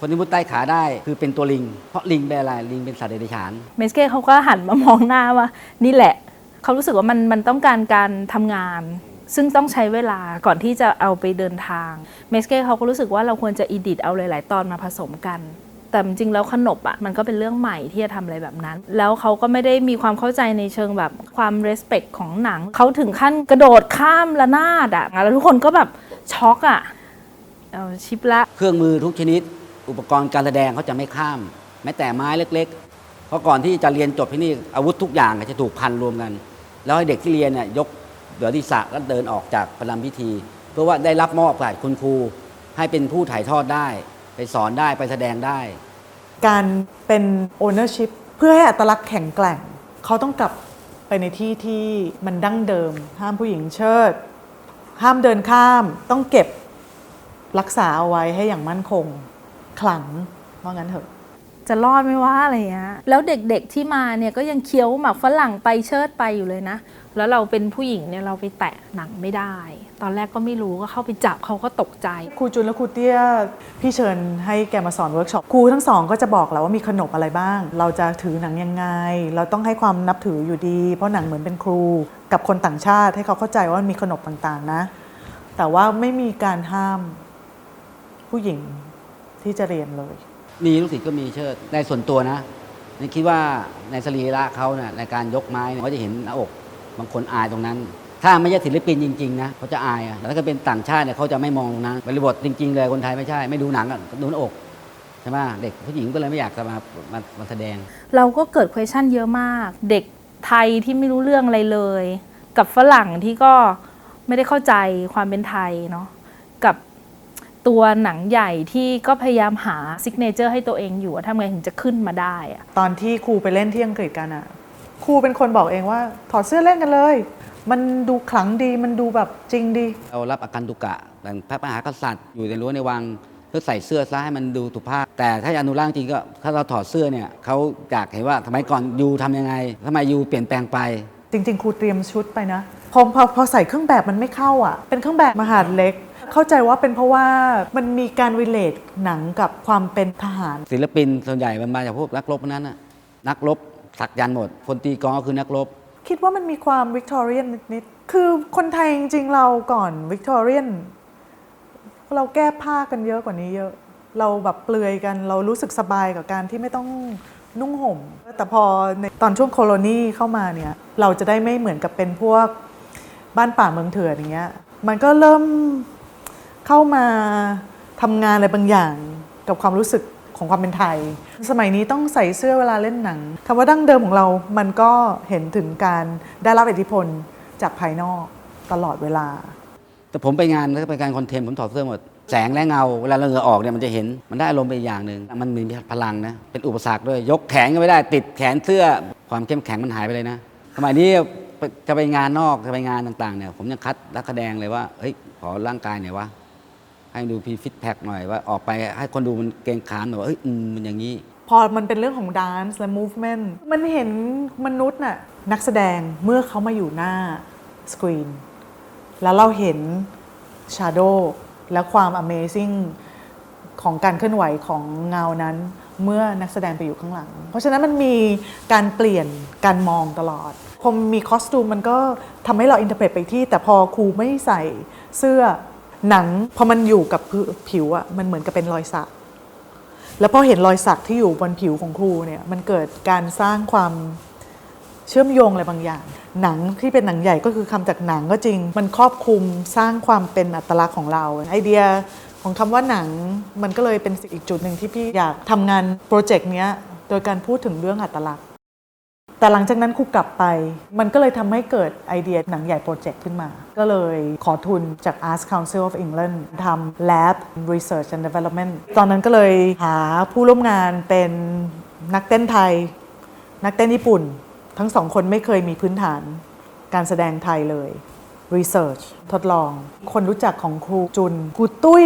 Speaker 3: คนที่มุดใต้ขาได้คือเป็นตัวลิงเพราะลิงเป็นอะไรลิงเป็นสัตว์เดรัจฉาน
Speaker 5: เมสเก้เขาก็หันมามองหน้าว่านี่แหละเขารู้สึกว่ามันต้องการทำงานซึ่งต้องใช้เวลาก่อนที่จะเอาไปเดินทางเมสเก้เขาก็รู้สึกว่าเราควรจะอีดิทเอาหลายๆตอนมาผสมกันแ แต่จริงๆแล้วขนบอ่ะมันก็เป็นเรื่องใหม่ที่จะทำอะไรแบบนั้นแล้วเขาก็ไม่ได้มีความเข้าใจในเชิงแบบความ respect ของหนังเขาถึงขั้นกระโดดข้ามระนาดอ่ะแล้วทุกคนก็แบบช็อกอ่ะชิปละ
Speaker 3: เครื่องมือทุกชนิดอุปกรณ์การแสดงเขาจะไม่ข้ามแม้แต่ไม้เล็กๆเพราะก่อนที่จะเรียนจบที่นี่อาวุธทุกอย่างจะถูกพันรวมกันแล้วให้เด็กที่เรียนเนี่ยยกเหนือศีรษะแล้วเดินออกจากประลำพิธีเพื่อว่าได้รับมอบจากคุณครูให้เป็นผู้ถ่ายทอดได้ไปสอนได้ไปแสดงได้
Speaker 4: การเป็น ownership เพื่อให้อัตลักษณ์แข็งแกร่งเขาต้องกลับไปในที่ที่มันดั้งเดิมห้ามผู้หญิงเชิดห้ามเดินข้ามต้องเก็บรักษาเอาไว้ให้อย่างมั่นคงขลังว่างั้นเถอะ
Speaker 5: จะรอดไหมว่าอะไรเงี้ยแล้วเด็กๆที่มาเนี่ยก็ยังเคี้ยวหมากฝรั่งไปเชิดไปอยู่เลยนะแล้วเราเป็นผู้หญิงเนี่ยเราไปแตะหนังไม่ได้ตอนแรกก็ไม่รู้ก็เข้าไปจับเขาก็ตกใจ
Speaker 4: ครูจุนและครูเตี้ยพี่เชิญให้แกมาสอนเวิร์กช็อปครูทั้งสองก็จะบอกแล้วว่ามีขนบอะไรบ้างเราจะถือหนังยังไงเราต้องให้ความนับถืออยู่ดีเพราะหนังเหมือนเป็นครูกับคนต่างชาติให้เขาเข้าใจว่ามีขนบต่างๆนะแต่ว่าไม่มีการห้ามผู้หญิงที่จะเรียนเลย
Speaker 3: มีลูกศิษย์ก็มีเชิดในส่วนตัวนะนี่คิดว่าในสรีระเขาเนี่ยในการยกไม้เขาจะเห็นหน้าอกบางคนอายตรงนั้นถ้าไม่ใช่ศิลปินจริงๆนะเขาจะอายแต่ถ้าเป็นต่างชาติเนี่ยเขาจะไม่มองตรงนั้นบริบทจริงๆเลยคนไทยไม่ใช่ไม่ดูหนังก็ดูหน้าอกใช่ไหมเด็กผู้หญิงก็เลยไม่อยากจะมาแสดง
Speaker 5: เราก็เกิด question เยอะมากเด็กไทยที่ไม่รู้เรื่องอะไรเลยกับฝรั่งที่ก็ไม่ได้เข้าใจความเป็นไทยเนาะกับตัวหนังใหญ่ที่ก็พยายามหาซิกเนเจอร์ให้ตัวเองอยู่ว่าทำไงถึงจะขึ้นมาได้อะ
Speaker 4: ตอนที่ครูไปเล่นที่อังกฤษกันอะครูเป็นคนบอกเองว่าถอดเสื้อเล่นกันเลยมันดูขลังดีมันดูแบบจริงดี
Speaker 3: เรารับอาการตุกะแต่พระมหากษัตริย์อยู่ในรั้วในวังเพื่อใส่เสื้อซะให้มันดูสุภาพแต่ถ้าอนุรักษ์จริงก็ถ้าเราถอดเสื้อเนี่ยเขาอยากเห็นว่าสมัยก่อนยูทำยังไงทำไมยูเปลี่ยนแปลงไป
Speaker 4: จริงๆครูเตรียมชุดไปนะพอใส่เครื่องแบบมันไม่เข้าอ่ะเป็นเครื่องแบบมหาดเล็กเข้าใจว่าเป็นเพราะว่ามันมีการรีเลทหนังกับความเป็นทหาร
Speaker 3: ศิลปินส่วนใหญ่มันมาจากพวกนักรบนั้นนะนักรบสักยันหมดคนตีกลองก็คือนักรบ
Speaker 4: คิดว่ามันมีความวิกตอเรียนนิดๆคือคนไทยจริงๆเราก่อนวิกตอเรียนเราแก้ผ้ากันเยอะกว่านี้เยอะเราแบบเปลือยกันเรารู้สึกสบายกับการที่ไม่ต้องนุ่งห่มแต่พอในตอนช่วงโคโลนีเข้ามาเนี่ยเราจะได้ไม่เหมือนกับเป็นพวกบ้านป่าเมืองเถื่อนอย่างเงี้ยมันก็เริ่มเข้ามาทำงานอะไรบางอย่างกับความรู้สึกของความเป็นไทยสมัยนี้ต้องใส่เสื้อเวลาเล่นหนังคำว่าดั้งเดิมของเรามันก็เห็นถึงการได้รับอิทธิพลจากภายนอกตลอดเวลา
Speaker 3: แต่ผมไปงานถ้าไปการคอนเทนต์ผมถอดเสื้อหมดแสงและเงาเวลาเราเหงื่อออกเนี่ยมันจะเห็นมันได้อารมณ์ไปอย่างหนึ่งมันมีพลังนะเป็นอุปสรรคด้วยยกแขนก็ไม่ได้ติดแขนเสื้อความเข้มแข็งมันหายไปเลยนะสมัยนี้จะไปงานนอกจะไปงานต่างๆเนี่ยผมยังคัดนักแสดงเลยว่าเฮ้ยขอร่างกายหน่อยวะให้ดูพีฟิตแพคหน่อยว่าออกไปให้คนดูมันเกรงขามหน่อยว่าเฮ้ยมันอย่างนี้
Speaker 4: พอมันเป็นเรื่องของดานซ์และมูฟเมนต์มันเห็นมนุษย์น่ะนักแสดงเมื่อเขามาอยู่หน้าสกรีนแล้วเราเห็นชาโดว์และความ Amazing ของการเคลื่อนไหวของเงานั้นเมื่อนักแสดงไปอยู่ข้างหลังเพราะฉะนั้นมันมีการเปลี่ยนการมองตลอดพอมีคอสตูมมันก็ทำให้เราอินเทอร์เพรตไปที่แต่พอครูไม่ใส่เสื้อหนังพอมันอยู่กับผิวอะมันเหมือนกับเป็นรอยสักแล้วพอเห็นรอยสักที่อยู่บนผิวของครูเนี่ยมันเกิดการสร้างความเชื่อมโยงอะไรบางอย่างหนังที่เป็นหนังใหญ่ก็คือคำจากหนังก็จริงมันครอบคลุมสร้างความเป็นอัตลักษณ์ของเราไอเดียของคำว่าหนังมันก็เลยเป็นอีกจุดหนึ่งที่พี่อยากทำงานโปรเจกต์นี้โดยการพูดถึงเรื่องอัตลักษณ์แต่หลังจากนั้นครูกลับไปมันก็เลยทำให้เกิดไอเดียหนังใหญ่โปรเจกต์ขึ้นมาก็เลยขอทุนจาก Arts Council of England ทำ Lab Research and Development ตอนนั้นก็เลยหาผู้ร่วมงานเป็นนักเต้นไทยนักเต้นญี่ปุ่นทั้งสองคนไม่เคยมีพื้นฐานการแสดงไทยเลย Research ทดลองคนรู้จักของครูจุนครูตุ้ย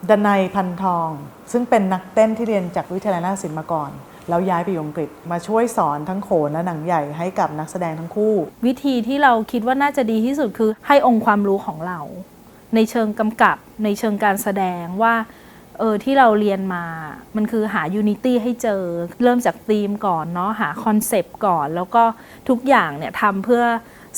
Speaker 4: ดนัยพันทองซึ่งเป็นนักเต้นที่เรียนจากวิทยาลัยนาฏศิลป์มาก่อนแล้วย้ายไปอยู่อังกฤษมาช่วยสอนทั้งโขนและหนังใหญ่ให้กับนักแสดงทั้งคู่
Speaker 5: วิธีที่เราคิดว่าน่าจะดีที่สุดคือให้องค์ความรู้ของเราในเชิงกำกับในเชิงการแสดงว่าที่เราเรียนมามันคือหา Unity ให้เจอเริ่มจากธีมก่อนเนาะหาคอนเซปต์ก่อนแล้วก็ทุกอย่างเนี่ยทำเพื่อ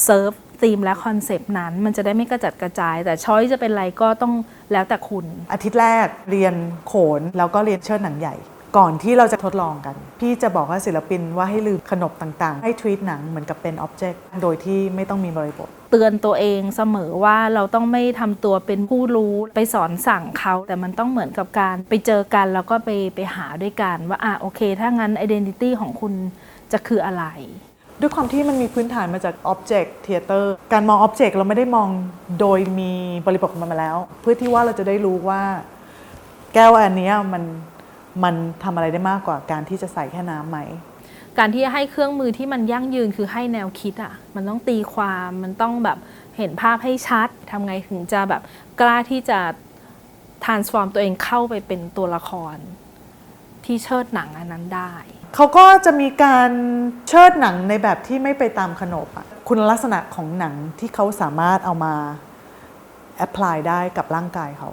Speaker 5: เซิร์ฟธีมและคอนเซปต์นั้นมันจะได้ไม่กระจัดกระจายแต่ช้อยจะเป็นอะไรก็ต้องแล้วแต่คุณ
Speaker 4: อาทิตย์แรกเรียนโขนแล้วก็เรียนเชิดหนังใหญ่ ก่อนที่เราจะทดลองกัน พี่จะบอกว่าศิลปินว่าให้ลืมขนบต่างๆให้ treat หนังเหมือนกับเป็น object โดยที่ไม่ต้องมีบริบท
Speaker 5: เตือนตัวเองเสมอว่าเราต้องไม่ทำตัวเป็นผู้รู้ไปสอนสั่งเขาแต่มันต้องเหมือนกับการไปเจอกันแล้วก็ไปหาด้วยกันว่าโอเคถ้างั้น identity ของคุณจะคืออะไร
Speaker 4: ด้วยความที่มันมีพื้นฐานมาจาก Object Theater การมอง Object เราไม่ได้มองโดยมีบริบทของมันมาแล้ว เพื่อที่ว่าเราจะได้รู้ว่าแก้วอันนี้มันทำอะไรได้มากกว่าการที่จะใส่แค่น้ำไหม
Speaker 5: การที่จะให้เครื่องมือที่มันยั่งยืนคือให้แนวคิดมันต้องตีความมันต้องแบบเห็นภาพให้ชัดทำไงถึงจะแบบกล้าที่จะ transform ตัวเองเข้าไปเป็นตัวละครที่เชิดหนังอันนั้นได้
Speaker 4: เขาก็จะมีการเชิดหนังในแบบที่ไม่ไปตามขนบคุณลักษณะของหนังที่เขาสามารถเอามาแอพพลายได้กับร่างกายเขา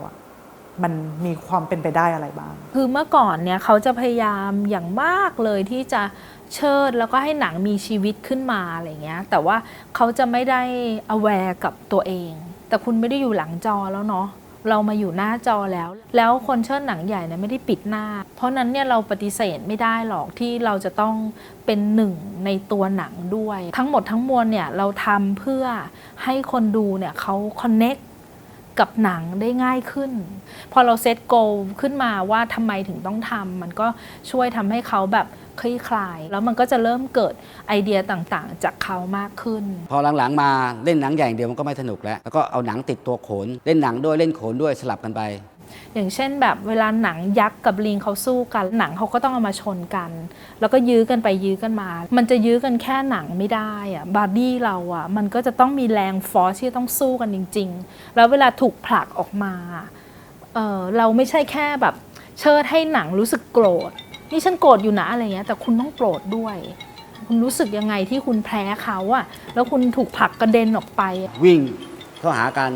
Speaker 4: มันมีความเป็นไปได้อะไรบ้าง
Speaker 5: คือเมื่อก่อนเนี่ยเขาจะพยายามอย่างมากเลยที่จะเชิดแล้วก็ให้หนังมีชีวิตขึ้นมาอะไรเงี้ยแต่ว่าเขาจะไม่ได้ aware กับตัวเองแต่คุณไม่ได้อยู่หลังจอแล้วเนาะเรามาอยู่หน้าจอแล้วคนเชิดหนังใหญ่เนี่ยไม่ได้ปิดหน้าเพราะนั้นเนี่ยเราปฏิเสธไม่ได้หรอกที่เราจะต้องเป็นหนึ่งในตัวหนังด้วยทั้งหมดทั้งมวลเนี่ยเราทำเพื่อให้คนดูเนี่ยเขา connect กับหนังได้ง่ายขึ้นพอเราเซตโกลขึ้นมาว่าทำไมถึงต้องทำมันก็ช่วยทำให้เขาแบบคลี่คลายแล้วมันก็จะเริ่มเกิดไอเดียต่างๆจากเขามากขึ้น
Speaker 3: พอหลังๆมาเล่นหนังใหญ่อย่างเดียวมันก็ไม่สนุกแล้วก็เอาหนังติดตัวโขนเล่นหนังด้วยเล่นโขนด้วยสลับกันไป
Speaker 5: อย่างเช่นแบบเวลาหนังยักษ์กับลิงเขาสู้กันหนังเขาก็ต้องเอามาชนกันแล้วก็ยื้อกันไปยื้อกันมามันจะยื้อกันแค่หนังไม่ได้บอดี้เรามันก็จะต้องมีแรงฟอร์สที่ต้องสู้กันจริงๆแล้วเวลาถูกผลักออกมาเราไม่ใช่แค่แบบเชิดให้หนังรู้สึกโกรธนี่ฉันโกรธอยู่นะอะไรเงี้ยแต่คุณต้องโกรธด้วยคุณรู้สึกยังไงที่คุณแพ้เขาแล้วคุณถูกผลักกระเด็นออกไป
Speaker 3: วิ่งเข้าหากัน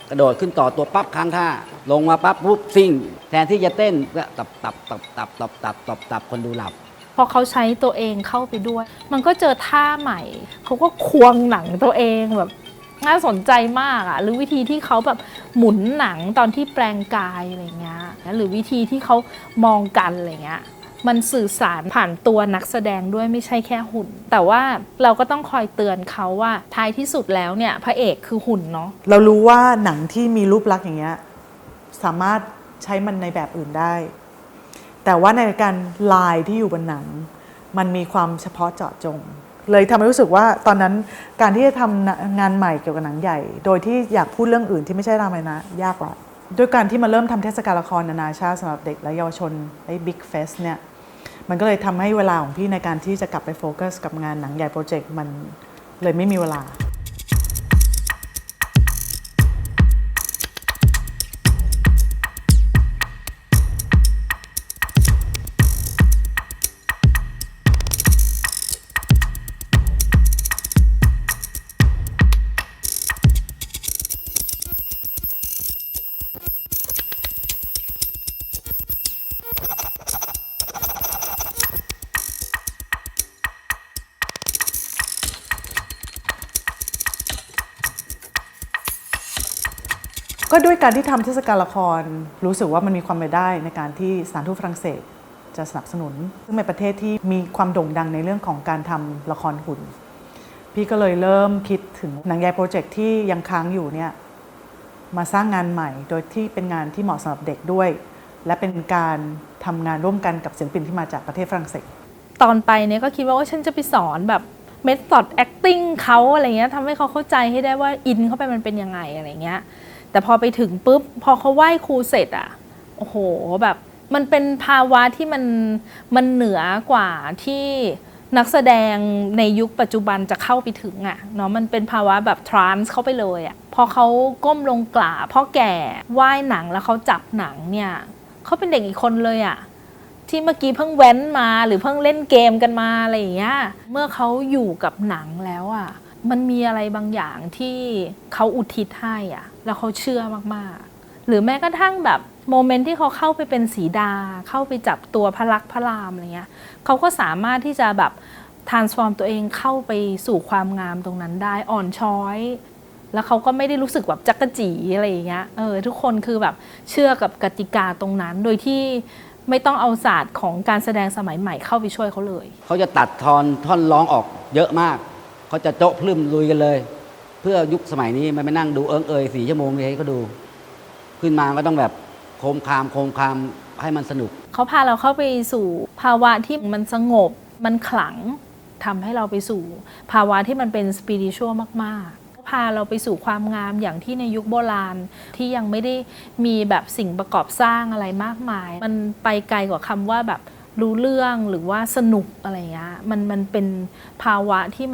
Speaker 3: กระโดดขึ้นต่อตัวปั๊บค้างท่าลงมาปั๊บปุ๊บซิ่งแทนที่จะเต้นก็ตับคนดูหลับ
Speaker 5: พอเขาใช้ตัวเองเข้าไปด้วยมันก็เจอท่าใหม่เขาก็ควงหนังตัวเองแบบน่าสนใจมากหรือวิธีที่เขาแบบหมุนหนังตอนที่แปลงกายอะไรเงี้ยหรือวิธีที่เขามองกันอะไรเงี้ยมันสื่อสารผ่านตัวนักแสดงด้วยไม่ใช่แค่หุ่นแต่ว่าเราก็ต้องคอยเตือนเขาว่าท้ายที่สุดแล้วเนี่ยพระเอกคือหุ่นเนาะ
Speaker 4: เรารู้ว่าหนังที่มีรูปลักษณ์อย่างเงี้ยสามารถใช้มันในแบบอื่นได้แต่ว่าในการลายที่อยู่บนหนังมันมีความเฉพาะเจาะจงเลยทำให้รู้สึกว่าตอนนั้นการที่จะทำงานใหม่เกี่ยวกับหนังใหญ่โดยที่อยากพูดเรื่องอื่นที่ไม่ใช่รามายณะยากละด้วยการที่มาเริ่มทำเทศกาลละครนานาชาติสำหรับเด็กและเยาวชนไอ้ Big Fest เนี่ยมันก็เลยทำให้เวลาของพี่ในการที่จะกลับไปโฟกัสกับงานหนังใหญ่โปรเจกต์มันเลยไม่มีเวลาก็ด้วยการที่ทำเทศกาลละครรู้สึกว่ามันมีความเป็นได้ในการที่สถานทูตฝรั่งเศสจะสนับสนุนซึ่งเป็นประเทศที่มีความโด่งดังในเรื่องของการทำละครหุ่นพี่ก็เลยเริ่มคิดถึงหนังใหญ่โปรเจกต์ที่ยังค้างอยู่เนี่ยมาสร้างงานใหม่โดยที่เป็นงานที่เหมาะสำหรับเด็กด้วยและเป็นการทำงานร่วมกันกับศิลปินที่มาจากประเทศฝรั่งเศส
Speaker 5: ตอนไปเนี่ยก็คิดว่าฉันจะไปสอนแบบmethod acting เขาอะไรเงี้ยทำให้เขาเข้าใจให้ได้ว่าอินเข้าไปมันเป็นยังไงอะไรเงี้ยแต่พอไปถึงปุ๊บพอเขาไหว้ครูเสร็จโอ้โหแบบมันเป็นภาวะที่มันเหนือกว่าที่นักแสดงในยุคปัจจุบันจะเข้าไปถึงเนาะมันเป็นภาวะแบบทรานส์เข้าไปเลยพอเขาก้มลงกราบพ่อแก่ไหว้หนังแล้วเขาจับหนังเนี่ยเขาเป็นเด็กอีกคนเลยที่เมื่อกี้เพิ่งแว้นมาหรือเพิ่งเล่นเกมกันมาอะไรอย่างเงี้ยเมื่อเขาอยู่กับหนังแล้วมันมีอะไรบางอย่างที่เขาอุทิศให้แล้วเขาเชื่อมากๆหรือแม้กระทั่งแบบโมเมนต์ที่เขาเข้าไปเป็นสีดาเข้าไปจับตัวพระลักษมณ์พระรามอะไรเงี้ยเขาก็สามารถที่จะแบบ transform ตัวเองเข้าไปสู่ความงามตรงนั้นได้อ่อนช้อยแล้วเขาก็ไม่ได้รู้สึกแบบจักกะจีอะไรอย่างเงี้ยทุกคนคือแบบเชื่อกับกติกาตรงนั้นโดยที่ ไม่ต้องเอาศาสตร์ของการแสดงสมัยใหม่เข้าไปช่วยเขาเลย
Speaker 3: เขาจะตัดท่อนร้องออกเยอะมาก เขาจะโจ๊ะพลึ่มลุยกันเลย เพื่อยุคสมัยนี้มันไม่นั่งดู4 ชั่วโมงเลยให้เขาดู ขึ้นมาก็ต้องแบบโคมคามให้มันสนุก
Speaker 5: เขาพาเราเข้าไปสู่ภาวะที่มันสงบมันขลังทำให้เราไปสู่ภาวะที่มันเป็นสปิริชวลมากๆพาเราไปสู่ความงามอย่างที่ในยุคโบราณที่ยังไม่ได้มีแบบสิ่งประกอบสร้างอะไรมากมายมันไปไกลกว่าคำว่าแบบรู้เรื่องหรือว่าสนุกอะไรเงี้ยมันเป็นภาวะที่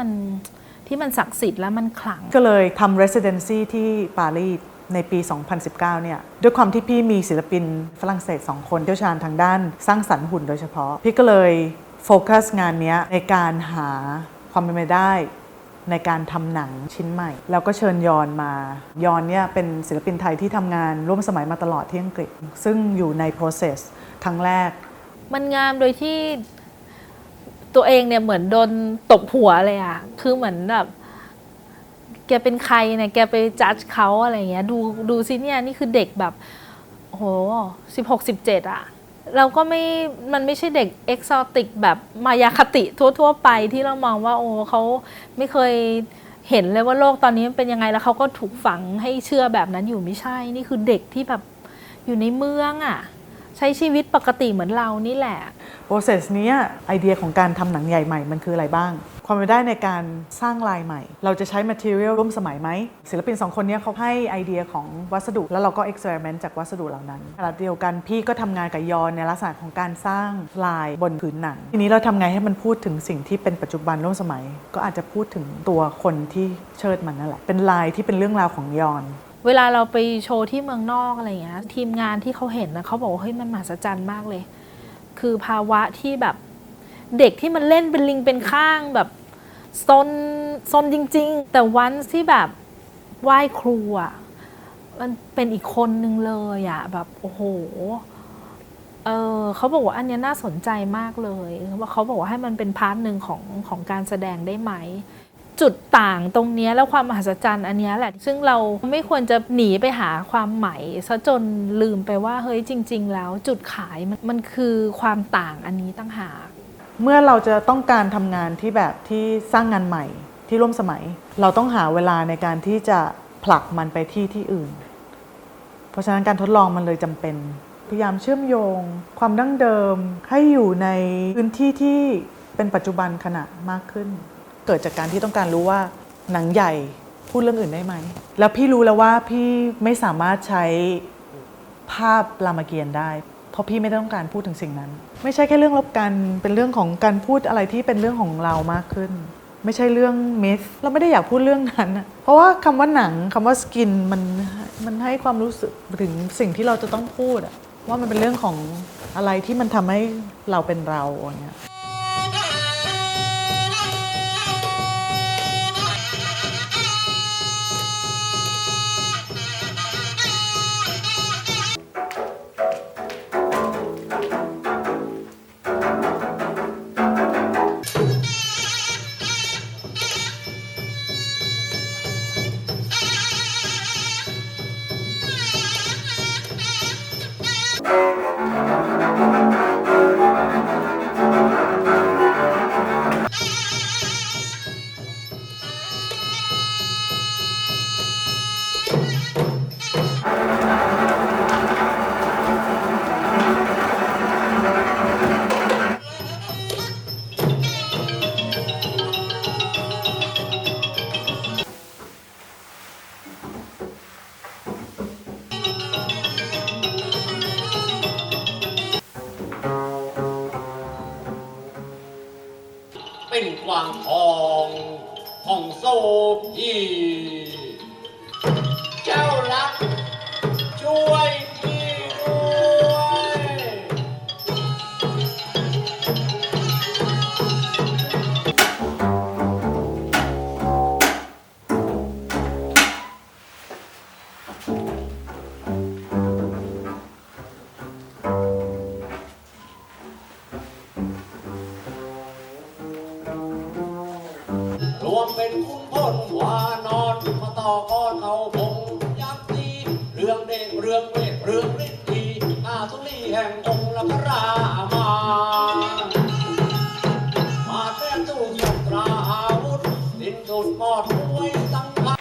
Speaker 5: มันศักดิ์สิทธิ์และมันขลัง
Speaker 4: ก็เลยทำ residency ที่ปารีสในปี 2019 เนี่ยด้วยความที่พี่มีศิลปินฝรั่งเศส2 คนเชี่ยวชาญทางด้านสร้างสรรค์หุ่นโดยเฉพาะพี่ก็เลยโฟกัสงานนี้ในการหาความเป็นไปได้ในการทำหนังชิ้นใหม่ แล้วก็เชิญยอนมายอนเนี่ยเป็นศิลปินไทยที่ทำงานร่วมสมัยมาตลอดที่อังกฤษซึ่งอยู่ใน process ครั้งแรก
Speaker 5: มันงามโดยที่ตัวเองเนี่ยเหมือนโดนตบหัวเลยอะคือเหมือนแบบแกเป็นใครเนี่ยแกไปจัดเขาอะไรเงี้ยดูสิเนี่ยนี่คือเด็กแบบโอ้โห16-17อะเราก็มันไม่ใช่เด็กเอกซอติกแบบมายาคติทั่วๆไปที่เรามองว่าโอ้เขาไม่เคยเห็นเลยว่าโลกตอนนี้มันเป็นยังไงแล้วเขาก็ถูกฝังให้เชื่อแบบนั้นอยู่ไม่ใช่นี่คือเด็กที่แบบอยู่ในเมืองอะใช้ชีวิตปกติเหมือนเรานี่แหละ
Speaker 4: process นี้ไอเดียของการทำหนังใหญ่ใหม่มันคืออะไรบ้างความเป็นไปได้ในการสร้างลายใหม่เราจะใช้ material ร่วมสมัยไหมศิลปิน2 คนนี้เขาให้ไอเดียของวัสดุแล้วเราก็ experiment จากวัสดุเหล่านั้นขณะเดียวกันพี่ก็ทำงานกับยอนในลักษณะของการสร้างลายบนผืนหนังทีนี้เราทำไงให้มันพูดถึงสิ่งที่เป็นปัจจุบันร่วมสมัยก็อาจจะพูดถึงตัวคนที่เชิดมันนั่นแหละเป็นลายที่เป็นเรื่องราวของยอน
Speaker 5: เวลาเราไปโชว์ที่เมืองนอกอะไรอย่างเงี้ยทีมงานที่เขาเห็นนะเขาบอกว่าเฮ้ยมันมหัศจรรย์มากเลยคือภาวะที่แบบเด็กที่มันเล่นเป็นลิงเป็นข้างแบบซนจริงๆแต่วันที่แบบไหว้ครูอ่ะมันเป็นอีกคนนึงเลยอ่ะแบบโอ้โหเขาบอกว่าอันนี้น่าสนใจมากเลยว่าเขาบอกว่าให้มันเป็นพาร์ทหนึ่งของการแสดงได้ไหมจุดต่างตรงนี้แล้วความมหัศจรรย์อันนี้แหละซึ่งเราไม่ควรจะหนีไปหาความใหม่ซะจนลืมไปว่าเฮ้ยจริงๆแล้วจุดขายมันคือความต่างอันนี้ตั้งหาก
Speaker 4: เมื่อเราจะต้องการทำงานที่แบบที่สร้างงานใหม่ที่ร่วมสมัยเราต้องหาเวลาในการที่จะผลักมันไปที่อื่นเพราะฉะนั้นการทดลองมันเลยจำเป็นพยายามเชื่อมโยงความดั้งเดิมให้อยู่ในพื้นที่ที่เป็นปัจจุบันขณะมากขึ้นเกิดจากการที่ต้องการรู้ว่าหนังใหญ่พูดเรื่องอื่นได้ไหมแล้วพี่รู้แล้วว่าพี่ไม่สามารถใช้ภาพรามเกียรติ์ได้เพราะพี่ไม่ต้องการพูดถึงสิ่งนั้นไม่ใช่แค่เรื่องลบกันเป็นเรื่องของการพูดอะไรที่เป็นเรื่องของเรามากขึ้นไม่ใช่เรื่องมิธเราไม่ได้อยากพูดเรื่องนั้นเพราะว่าคำว่าหนังคำว่าสกินมันให้ความรู้สึกถึงสิ่งที่เราจะต้องพูดว่ามันเป็นเรื่องของอะไรที่มันทำให้เราเป็นเราอย่างเงี้ย
Speaker 6: เป็นกวางทองของโซพีเจ้ารักช่วยพี่ด้วยรวมเป็นคุณพลวานอนมาต่อก้อนเอาพงยักษ์ตีเรื่องเด้งเรื่องเวทเรื่องฤทธิ์ดี ตุลีแห่งองค์ละพระรามามาแทนตู้ยกตราอาวุธดินสุดมอดมวยสังฆา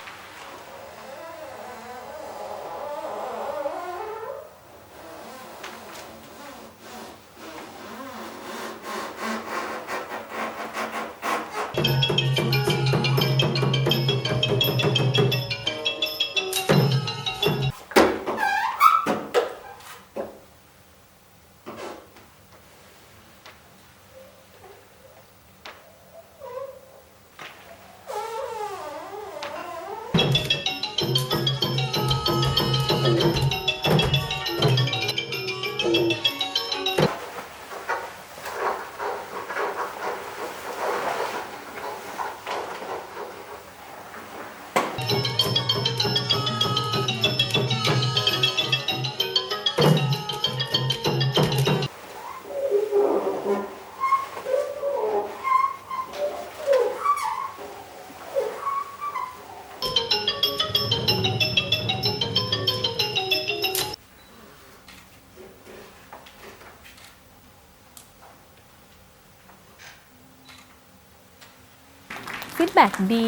Speaker 5: ฟีดแบ็กดี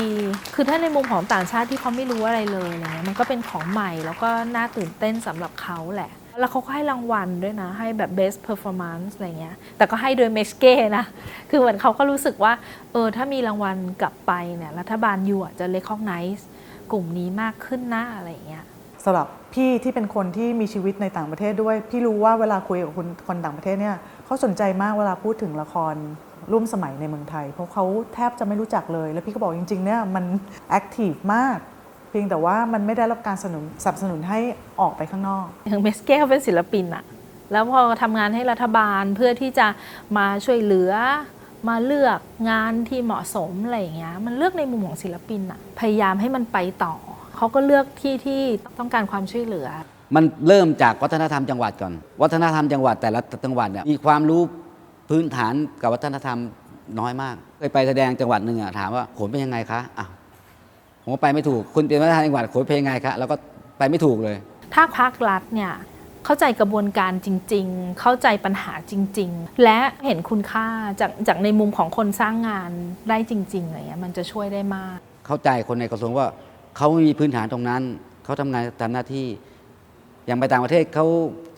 Speaker 5: คือถ้าในมุมของต่างชาติที่เขาไม่รู้อะไรเลยอะไรเงี้ยมันก็เป็นของใหม่แล้วก็น่าตื่นเต้นสำหรับเขาแหละ แล้วเขาก็ให้รางวัลด้วยนะ ให้แบบ best performance อะไรเงี้ย แต่ก็ให้โดยเมสเก้นะ คือเหมือนเขาก็รู้สึกว่าถ้ามีรางวัลกลับไปเนี่ยรัฐบาลยูจะ recognize กลุ่มนี้มากขึ้นนะอะไรเงี้ย
Speaker 4: สำหรับพี่ที่เป็นคนที่มีชีวิตในต่างประเทศด้วย พี่รู้ว่าเวลาคุยกับคนต่างประเทศเนี่ยเขาสนใจมากเวลาพูดถึงละครร่วมสมัยในเมืองไทยเพราะเขาแทบจะไม่รู้จักเลยแล้วพี่ก็บอกจริงๆเนี่ยมันแอคทีฟมากเพียงแต่ว่ามันไม่ได้รับการสนับสนุนให้ออกไปข้างนอก
Speaker 5: อย่างเมสเก้เขาเป็นศิลปินอะแล้วพอทำงานให้รัฐบาลเพื่อที่จะมาช่วยเหลือมาเลือกงานที่เหมาะสมอะไรอย่างเงี้ยมันเลือกในมุมของศิลปินอะพยายามให้มันไปต่อเขาก็เลือกที่ต้องการความช่วยเหลือ
Speaker 3: มันเริ่มจากวัฒนธรรมจังหวัดก่อนวัฒนธรรมจังหวัดแต่ละจังหวัดเนี่ยมีความรู้พื้นฐานกับวัฒนธรรมน้อยมากเคยไปแสดงจังหวัดหนึ่งถามว่าโขนเป็นยังไงคะอ้าวผมก็ไปไม่ถูกคุณเป็นวัฒนธรรมจังหวัดโขนเป็นยังไงคะแล้วก็ไปไม่ถูกเลย
Speaker 5: ถ้าภาครัฐเนี่ยเข้าใจกระบวนการจริงๆเข้าใจปัญหาจริงๆและเห็นคุณค่าจากในมุมของคนสร้างงานได้จริงๆอะไรเงี้ยมันจะช่วยได้มาก
Speaker 3: เข้าใจคนในกระทรวงว่าเขาไม่มีพื้นฐานตรงนั้นเขาทำงานตามหน้าที่อย่างไปต่างประเทศเขา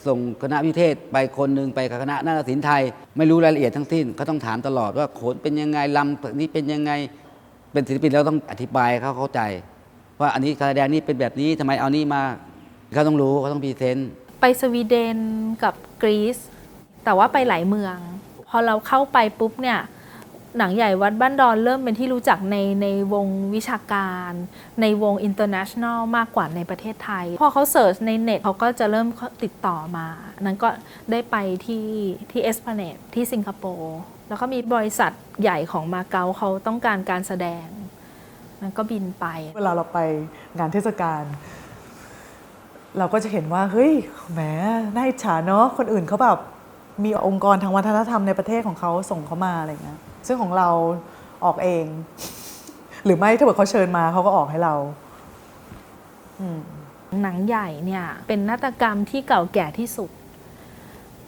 Speaker 3: ส่งคณะวิเทศไปคนหนึ่งไปกับคณะนาฏศิลป์ไทยไม่รู้รายละเอียดทั้งสิ้นเขาต้องถามตลอดว่าโขนเป็นยังไงลำนี้เป็นยังไงเป็นศิลปินแล้วต้องอธิบายเขาเข้าใจว่าอันนี้การแสดงนี้เป็นแบบนี้ทำไมเอานี่มาเขาต้องรู้เขาต้องพรีเซนต์
Speaker 5: ไปสวีเดนกับกรีซแต่ว่าไปหลายเมืองพอเราเข้าไปปุ๊บเนี่ยหนังใหญ่วัดบ้านดอนเริ่มเป็นที่รู้จักในวงวิชาการในวง international มากกว่าในประเทศไทยพอเขาเสิร์ชในเน็ตเขาก็จะเริ่มติดต่อมานั้นก็ได้ไปที่เอสพลาเนดที่สิงคโปร์แล้วก็มีบริษัทใหญ่ของมาเก๊าเขาต้องการการแสดงนั้นก็บินไป
Speaker 4: เวลาเราไปงานเทศกาลเราก็จะเห็นว่าเฮ้ยแหมน่าอิจฉาเนาะคนอื่นเขาแบบมีองค์กรทางวัฒนธรรมในประเทศของเขาส่งเขามาอะไรเงี้ยซึ่งของเราออกเอง หรือไม่ถ้าเกิดเขาเชิญมาเขาก็ออกให้เรา
Speaker 5: หนังใหญ่เนี่ยเป็นนาฏกรรมที่เก่าแก่ที่สุด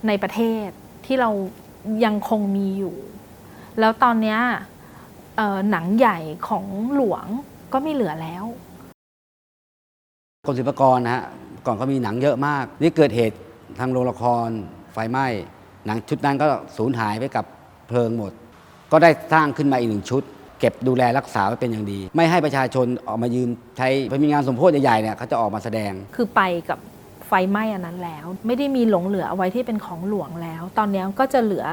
Speaker 5: ในประเทศที่เรายังคงมีอยู่แล้วตอนนี้หนังใหญ่ของหลวงก็ไม่เหลือแล้ว
Speaker 3: กรมศิลปากรนะฮะก่อนก็มีหนังเยอะมากนี่เกิดเหตุทางโรงละครไฟไหม้หนังชุดนั้นก็สูญหายไปกับเพลิงหมดก็ได้สร้างขึ้นมาอีกหนึ่งชุดเก็บดูแลรักษาไว้เป็นอย่างดีไม่ให้ประชาชนออกมายืมใช้พอมีงานสมโภชใหญ่ๆเนี่ยเขาจะออกมาแสดง
Speaker 5: คือไปกับไฟไหม้อันนั้นแล้วไม่ได้มีหลงเหลือเอาไว้ที่เป็นของหลวงแล้วตอนนี้ก็จะเหลือ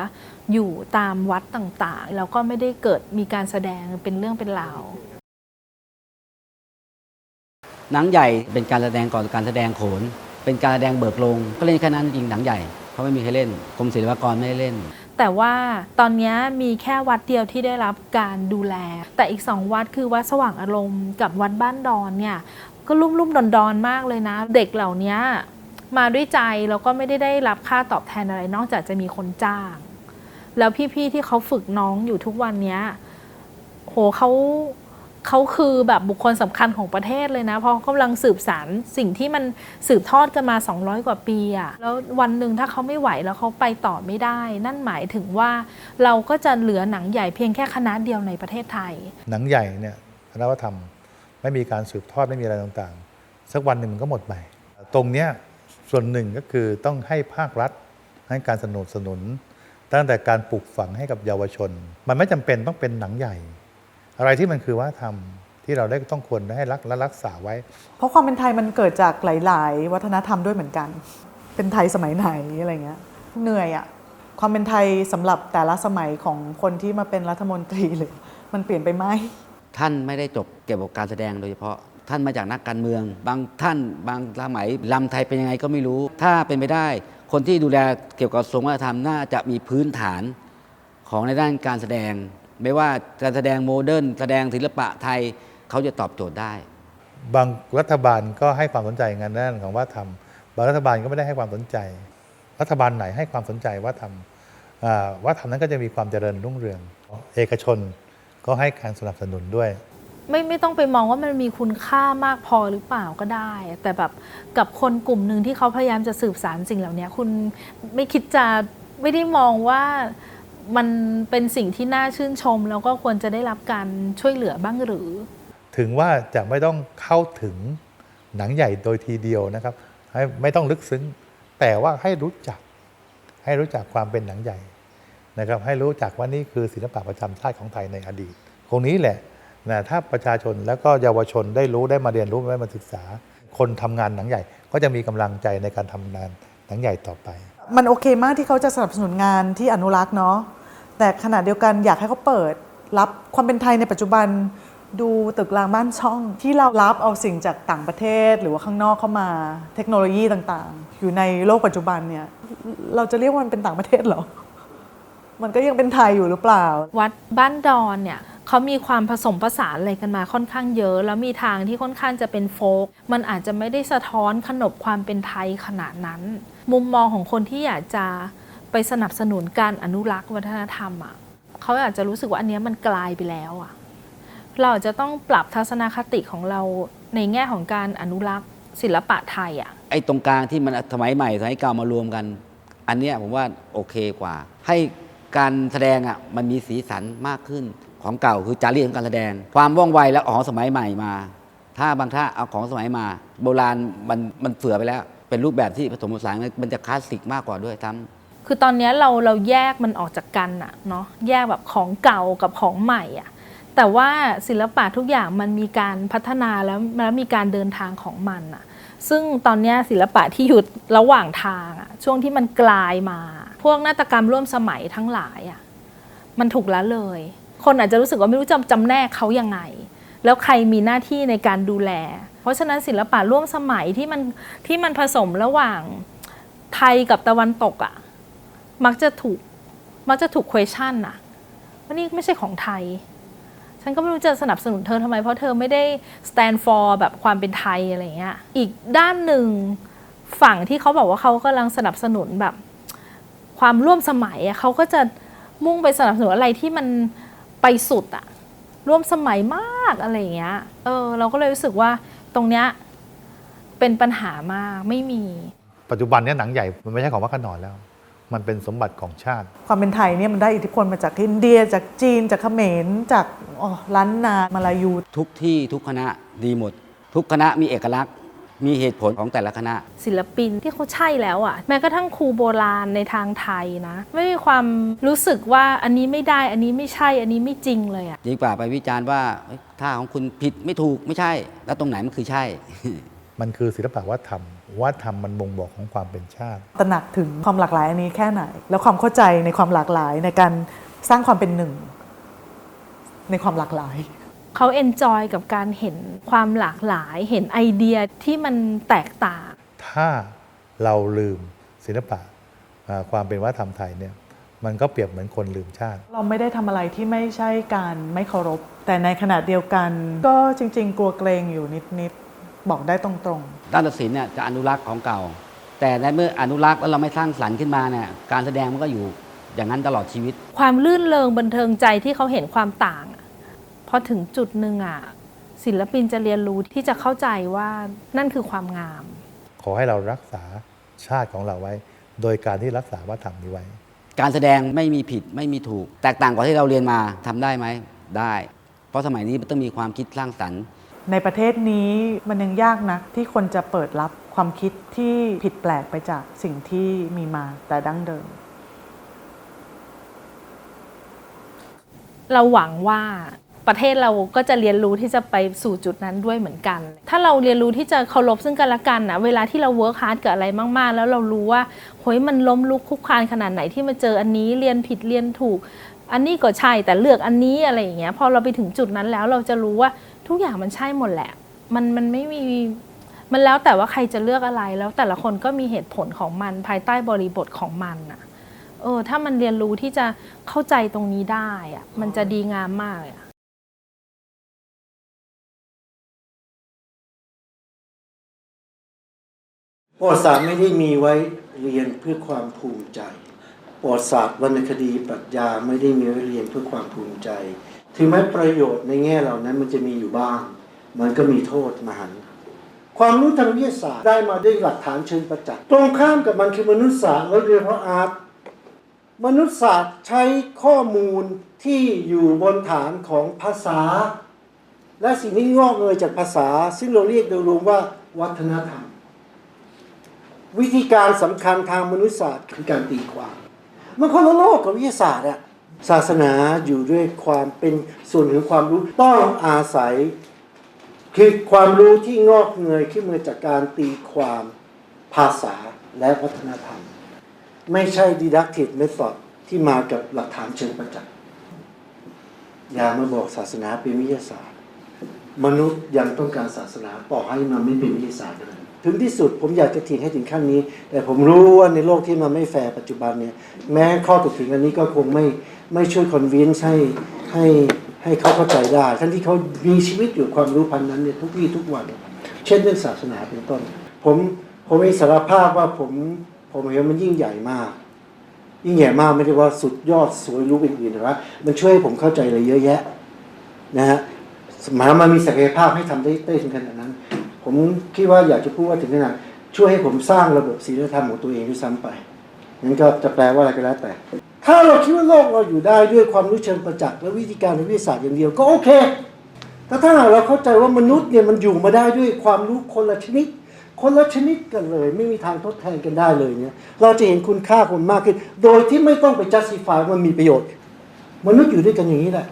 Speaker 5: อยู่ตามวัดต่างๆแล้วก็ไม่ได้เกิดมีการแสดงเป็นเรื่องเป็นราว
Speaker 3: หนังใหญ่เป็นการแสดงก่อนการแสดงโขนเป็นการแสดงเบิกโลงก็เล่นแค่นั้นจริงหนังใหญ่เขาไม่มีใครเล่นกรมศิลปากรไม่ได้เล่น
Speaker 5: แต่ว่าตอนนี้มีแค่วัดเดียวที่ได้รับการดูแลแต่อีก2วัดคือวัดสว่างอารมณ์กับวัดบ้านดอนเนี่ยก็ลุ่มๆดอนๆมากเลยนะเด็กเหล่านี้มาด้วยใจแล้วก็ไม่ได้รับค่าตอบแทนอะไรนอกจากจะมีคนจ้างแล้วพี่ๆที่เขาฝึกน้องอยู่ทุกวันนี้โหเขา เขาคือแบบบุคคลสำคัญของประเทศเลยนะเพราะเขากำลังสืบสานสิ่งที่มันสืบทอดกันมา200 กว่าปีอะแล้ววันหนึ่งถ้าเขาไม่ไหวแล้วเขาไปต่อไม่ได้ นั่นหมายถึงว่าเราก็จะเหลือหนังใหญ่เพียงแค่คณะเดียวในประเทศไทย
Speaker 2: หนังใหญ่เนี่ยคณะวัฒนธรรมไม่มีการสืบทอดไม่มีอะไรต่างๆสักวันหนึ่งมันก็หมดไปตรงเนี้ยส่วนหนึ่งก็คือต้องให้ภาครัฐให้การสนับสนุนตั้งแต่การปลูกฝังให้กับเยาวชนมันไม่จำเป็นต้องเป็นหนังใหญ่อะไรที่มันคือวัฒนธรรมที่เราได้ต้องควรให้รักและรักษาไว้
Speaker 4: เพราะความเป็นไทยมันเกิดจากหลายๆวัฒนธรรมด้วยเหมือนกันเป็นไทยสมัยไหนอะไรเงี้ยเหนื่อยอะความเป็นไทยสำหรับแต่ละสมัยของคนที่มาเป็นรัฐมนตรีเลยมันเปลี่ยนไปไหม
Speaker 3: ท่านไม่ได้จบเกี่ยวกับการแสดงโดยเฉพาะท่านมาจากนักการเมืองบางท่านบางสมัยลำไทยเป็นยังไงก็ไม่รู้ถ้าเป็นไปได้คนที่ดูแลเกี่ยวกับกระทรวงวัฒนธรรมน่าจะมีพื้นฐานของในด้านการแสดงไม่ว่าการแสดงโมเดิร์นแสดงศิลปะไทยเขาจะตอบโจทย์ได้
Speaker 2: บางรัฐบาลก็ให้ความสนใจงานด้านของวัฒนธรรมบางรัฐบาลก็ไม่ได้ให้ความสนใจรัฐบาลไหนให้ความสนใจวัฒนธรรมนั้นก็จะมีความเจริญรุ่งเรืองเอกชนก็ให้การสนับสนุนด้วย
Speaker 5: ไม่ต้องไปมองว่ามันมีคุณค่ามากพอหรือเปล่าก็ได้แต่แบบกับคนกลุ่มหนึ่งที่เขาพยายามจะสืบสานสิ่งเหล่านี้คุณไม่ได้มองว่ามันเป็นสิ่งที่น่าชื่นชมแล้วก็ควรจะได้รับการช่วยเหลือบ้างหรือ
Speaker 2: ถึงว่าจะไม่ต้องเข้าถึงหนังใหญ่โดยทีเดียวนะครับไม่ต้องลึกซึ้งแต่ว่าให้รู้จักความเป็นหนังใหญ่นะครับให้รู้จักว่านี่คือศิลปะประจำชาติของไทยในอดีตตรงนี้แหละนะถ้าประชาชนแล้วก็เยาวชนได้รู้ได้มาเรียนรู้ได้มาศึกษาคนทำงานหนังใหญ่ก็จะมีกำลังใจในการทำงานหนังใหญ่ต่อไป
Speaker 4: มันโอเคมากที่เขาจะสนับสนุนงานที่อนุรักษ์เนาะแต่ขณะเดียวกันอยากให้เขาเปิดรับความเป็นไทยในปัจจุบันดูตึกรางบ้านช่องที่เรารับเอาสิ่งจากต่างประเทศหรือว่าข้างนอกเข้ามาเทคโนโลยีต่างๆอยู่ในโลกปัจจุบันเนี่ยเราจะเรียกว่ามันเป็นต่างประเทศเหรอมันก็ยังเป็นไทยอยู่หรือเปล่า
Speaker 5: วัดบ้านดอนเนี่ยเขามีความผสมผสานอะไรกันมาค่อนข้างเยอะแล้วมีทางที่ค่อนข้างจะเป็นโฟล์กมันอาจจะไม่ได้สะท้อนขนบความเป็นไทยขนาดนั้นมุมมองของคนที่อยากจะไปสนับสนุนการอนุรักษ์วัฒนธรรมอ่ะเขาอาจจะรู้สึกว่าอันนี้มันกลายไปแล้วอ่ะเราจะต้องปรับทัศนคติของเราในแง่ของการอนุรักษ์ศิลปะไทยอ่ะ
Speaker 3: ไอ้ตรงกลางที่มันสมัยใหม่สมัยเก่ามารวมกันอันเนี้ยผมว่าโอเคกว่าให้การแสดงอ่ะมันมีสีสันมากขึ้นของเก่าคือจารีตของการแสดงความว่องไวแล้วของสมัยใหม่มาถ้าบางท่าเอาของสมัยมาโบราณมันเฟื่อไปแล้วเป็นรูปแบบที่ผสมผสานมันจะคลาสสิกมากกว่าด้วย
Speaker 5: คือตอนนี้เราแยกมันออกจากกันอะเนาะแยกแบบของเก่ากับของใหม่อะแต่ว่าศิลปะทุกอย่างมันมีการพัฒนาแล้วมีการเดินทางของมันอะซึ่งตอนนี้ศิลปะที่อยู่ระหว่างทางอะช่วงที่มันกลายมาพวกนาฏกรรมร่วมสมัยทั้งหลายอะมันถูกละเลยคนอาจจะรู้สึกว่าไม่รู้จำแนกเขายังไงแล้วใครมีหน้าที่ในการดูแลเพราะฉะนั้นศิลปะร่วมสมัยที่มันผสมระหว่างไทยกับตะวันตกอ่ะมักจะถูก question อ่ะว่านี่ไม่ใช่ของไทยฉันก็ไม่รู้จะสนับสนุนเธอทำไมเพราะเธอไม่ได้ stand for แบบความเป็นไทยอะไรเงี้ยอีกด้านหนึ่งฝั่งที่เขาบอกว่าเขากำลังสนับสนุนแบบความร่วมสมัยอ่ะเขาก็จะมุ่งไปสนับสนุนอะไรที่มันไปสุดอะร่วมสมัยมากอะไรอย่างเงี้ยเราก็เลยรู้สึกว่าตรงเนี้ยเป็นปัญหามากไม่มี
Speaker 2: ปัจจุบันนี้หนังใหญ่มันไม่ใช่ของพระขนงแล้วมันเป็นสมบัติของชาติ
Speaker 4: ความเป็นไทยเนี่ยมันได้อิทธิพลมาจากอินเดียจากจีนจากเขมรจากล้านนามาลายู
Speaker 3: ทุกที่ทุกคณะดีหมดทุกคณะมีเอกลักษณ์มีเหตุผลของแต่ละคณะ
Speaker 5: ศิลปินที่เขาใช่แล้วอ่ะแม้กระทั่งครูโบราณในทางไทยนะไม่มีความรู้สึกว่าอันนี้ไม่ได้อันนี้ไม่ใช่อันนี้ไม่จริงเลยอ่ะ
Speaker 3: ดีกว่าไปวิจารณ์ว่าท่าของคุณผิดไม่ถูกไม่ใช่แล้วตรงไหนมันคือใช่
Speaker 2: มันคือศิลปะวัฒนธรรมมันบ่งบอกของความเป็นชาติ
Speaker 4: ตระหนักถึงความหลากหลายอันนี้แค่ไหนแล้วความเข้าใจในความหลากหลายในการสร้างความเป็นหนึ่งในความหลากหลาย
Speaker 5: เขาเอนจอยกับการเห็นความหลากหลายเห็นไอเดียที่มันแตกต่าง
Speaker 2: ถ้าเราลืมศิลปะความเป็นวัฒนธรรมไทยเนี่ยมันก็เปรียบเหมือนคนลืมชาติ
Speaker 4: เราไม่ได้ทำอะไรที่ไม่ใช่การไม่เคารพแต่ในขณะเดียวกันก็จริงๆกลัวเกรงอยู่นิดๆบอกได้ตรง
Speaker 3: ๆด้านศิลป์เนี่ยจะอนุรักษ์ของเก่าแต่ในเมื่ออนุรักษ์แล้วเราไม่สร้างสรรค์ขึ้นมาเนี่ยการแสดงมันก็อยู่อย่างนั้นตลอดชีวิต
Speaker 5: ความลื่นเริงบันเทิงใจที่เขาเห็นความต่างพ อถึงจุดหนึ่งอ่ะศิลปินจะเรียนรู้ที่จะเข้าใจว่านั่นคือความงาม
Speaker 2: ขอให้เรารักษาชาติของเราไว้ โดยการที่รักษาวัฒนธรรมนี้ไว้
Speaker 3: การแสดงไม่มีผิดไม่มีถูก แตกต่างกว่าที่เราเรียนมาทำได้ไหมได้ เพราะสมัยนี้มันต้องมีความคิดสร้างสรรค์
Speaker 4: ในประเทศนี้มันยังยากนักที่คนจะเปิดรับความคิดที่ผิดแปลกไปจากสิ่งที่มีมาแต่ดั้งเดิม
Speaker 5: เราหวังว่าประเทศเราก็จะเรียนรู้ที่จะไปสู่จุดนั้นด้วยเหมือนกัน ถ้าเราเรียนรู้ที่จะเคารพซึ่งกันและกันนะเวลาที่เราเวิร์คฮาร์ดกับอะไรมากๆแล้วเรารู้ว่าเฮ้ยมันล้มลุกคลุกคลานขนาดไหนที่มาเจออันนี้เรียนผิดเรียนถูก อันนี้ก็ใช่แต่เลือกอันนี้อะไรอย่างเงี้ยพอเราไปถึงจุดนั้นแล้วเราจะรู้ว่าทุกอย่างมันใช่หมดแหละมันไม่มีมันแล้วแต่ว่าใครจะเลือกอะไรแล้วแต่ละคนก็มีเหตุผลของมันภายใต้บริบทของมันอะถ้ามันเรียนรู้ที่จะเข้าใจตรงนี้ได้อะมันจะดีงามมากเลยอะ
Speaker 11: ประวัติศาสตร์ไม่ได้มีไว้เรียนเพื่อความภูมิใจประวัติศาสตร์วรรณคดีปรัชญาไม่ได้มีไว้เรียนเพื่อความภูมิใจถึงแม้ประโยชน์ในแง่เหล่านั้นมันจะมีอยู่บ้างมันก็มีโทษมหันต์ความรู้ทางวิทยาศาสตร์ได้มาด้วยหลักฐานเชิงประจักษ์ตรงข้ามกับมันคือมนุษยศาสตร์และเรียนเพราะอาร์ตมนุษยศาสตร์ใช้ข้อมูลที่อยู่บนฐานของภาษาและสิ่งที่งอกเงยจากภาษาซึ่งเราเรียกโดยรวมว่าวัฒนธรรมวิธีการสำคัญทางมนุษยศาสตร์คือการตีความมันคนละโลกกับวิทยาศาสตร์อะศาสนาอยู่ด้วยความเป็นส่วนของความรู้ต้องอาศัยคือความรู้ที่งอกเงยขึ้นมาจากการตีความภาษาและวัฒนธรรมไม่ใช่ deductive method ที่มากับหลักฐานเชิงประจักษ์อย่ามาบอกศาสนาเป็นวิทยาศาสตร์มนุษย์ยังต้องการศาสนาต่อให้มันไม่เป็นวิทยาศาสตร์เลยถึงที่สุดผมอยากจะทิ้งให้ถึงขั้นนี้แต่ผมรู้ว่าในโลกที่มันไม่แฟร์ปัจจุบันเนี่ยแม้ข้อถกเถียงอันนี้ก็คงไม่ช่วยคอนวินส์ให้เขาเข้าใจได้ทั้งที่เขามีชีวิตอยู่ความรู้พันนั้นเนี่ยทุกวี่ทุกวันเช่นเรื่องศาสนาเป็นต้นผมมีสารภาพว่าผมเห็นมันยิ่งใหญ่มากยิ่งใหญ่มากไม่ได้ว่าสุดยอดสวยรู้อื่นๆนะมันช่วยให้ผมเข้าใจอะไรเยอะแยะนะฮะหมายมันมีศักยภาพให้ทำได้ถึงขนาดนั้นผมคิดว่าอยากจะพูดว่าถึงขนาดช่วยให้ผมสร้างระบบศีลธรรมของตัวเองด้วยซ้ำไปนั้นก็จะแปลว่าอะไรก็แล้วแต่ถ้าเราคิดว่าโลกเราอยู่ได้ด้วยความรู้เชิงประจักษ์และวิธีการทางวิทยาศาสตร์อย่างเดียวก็โอเคแต่ถ้าเราเข้าใจว่ามนุษย์เนี่ยมันอยู่มาได้ด้วยความรู้คนละชนิดกันเลยไม่มีทางทดแทนกันได้เลยเนี่ยเราจะเห็นคุณค่าคนมากขึ้นโดยที่ไม่ต้องไป justify ว่ามันมีประโยชน์มนุษย์อยู่ด้วยกันอย่างนี้แหละ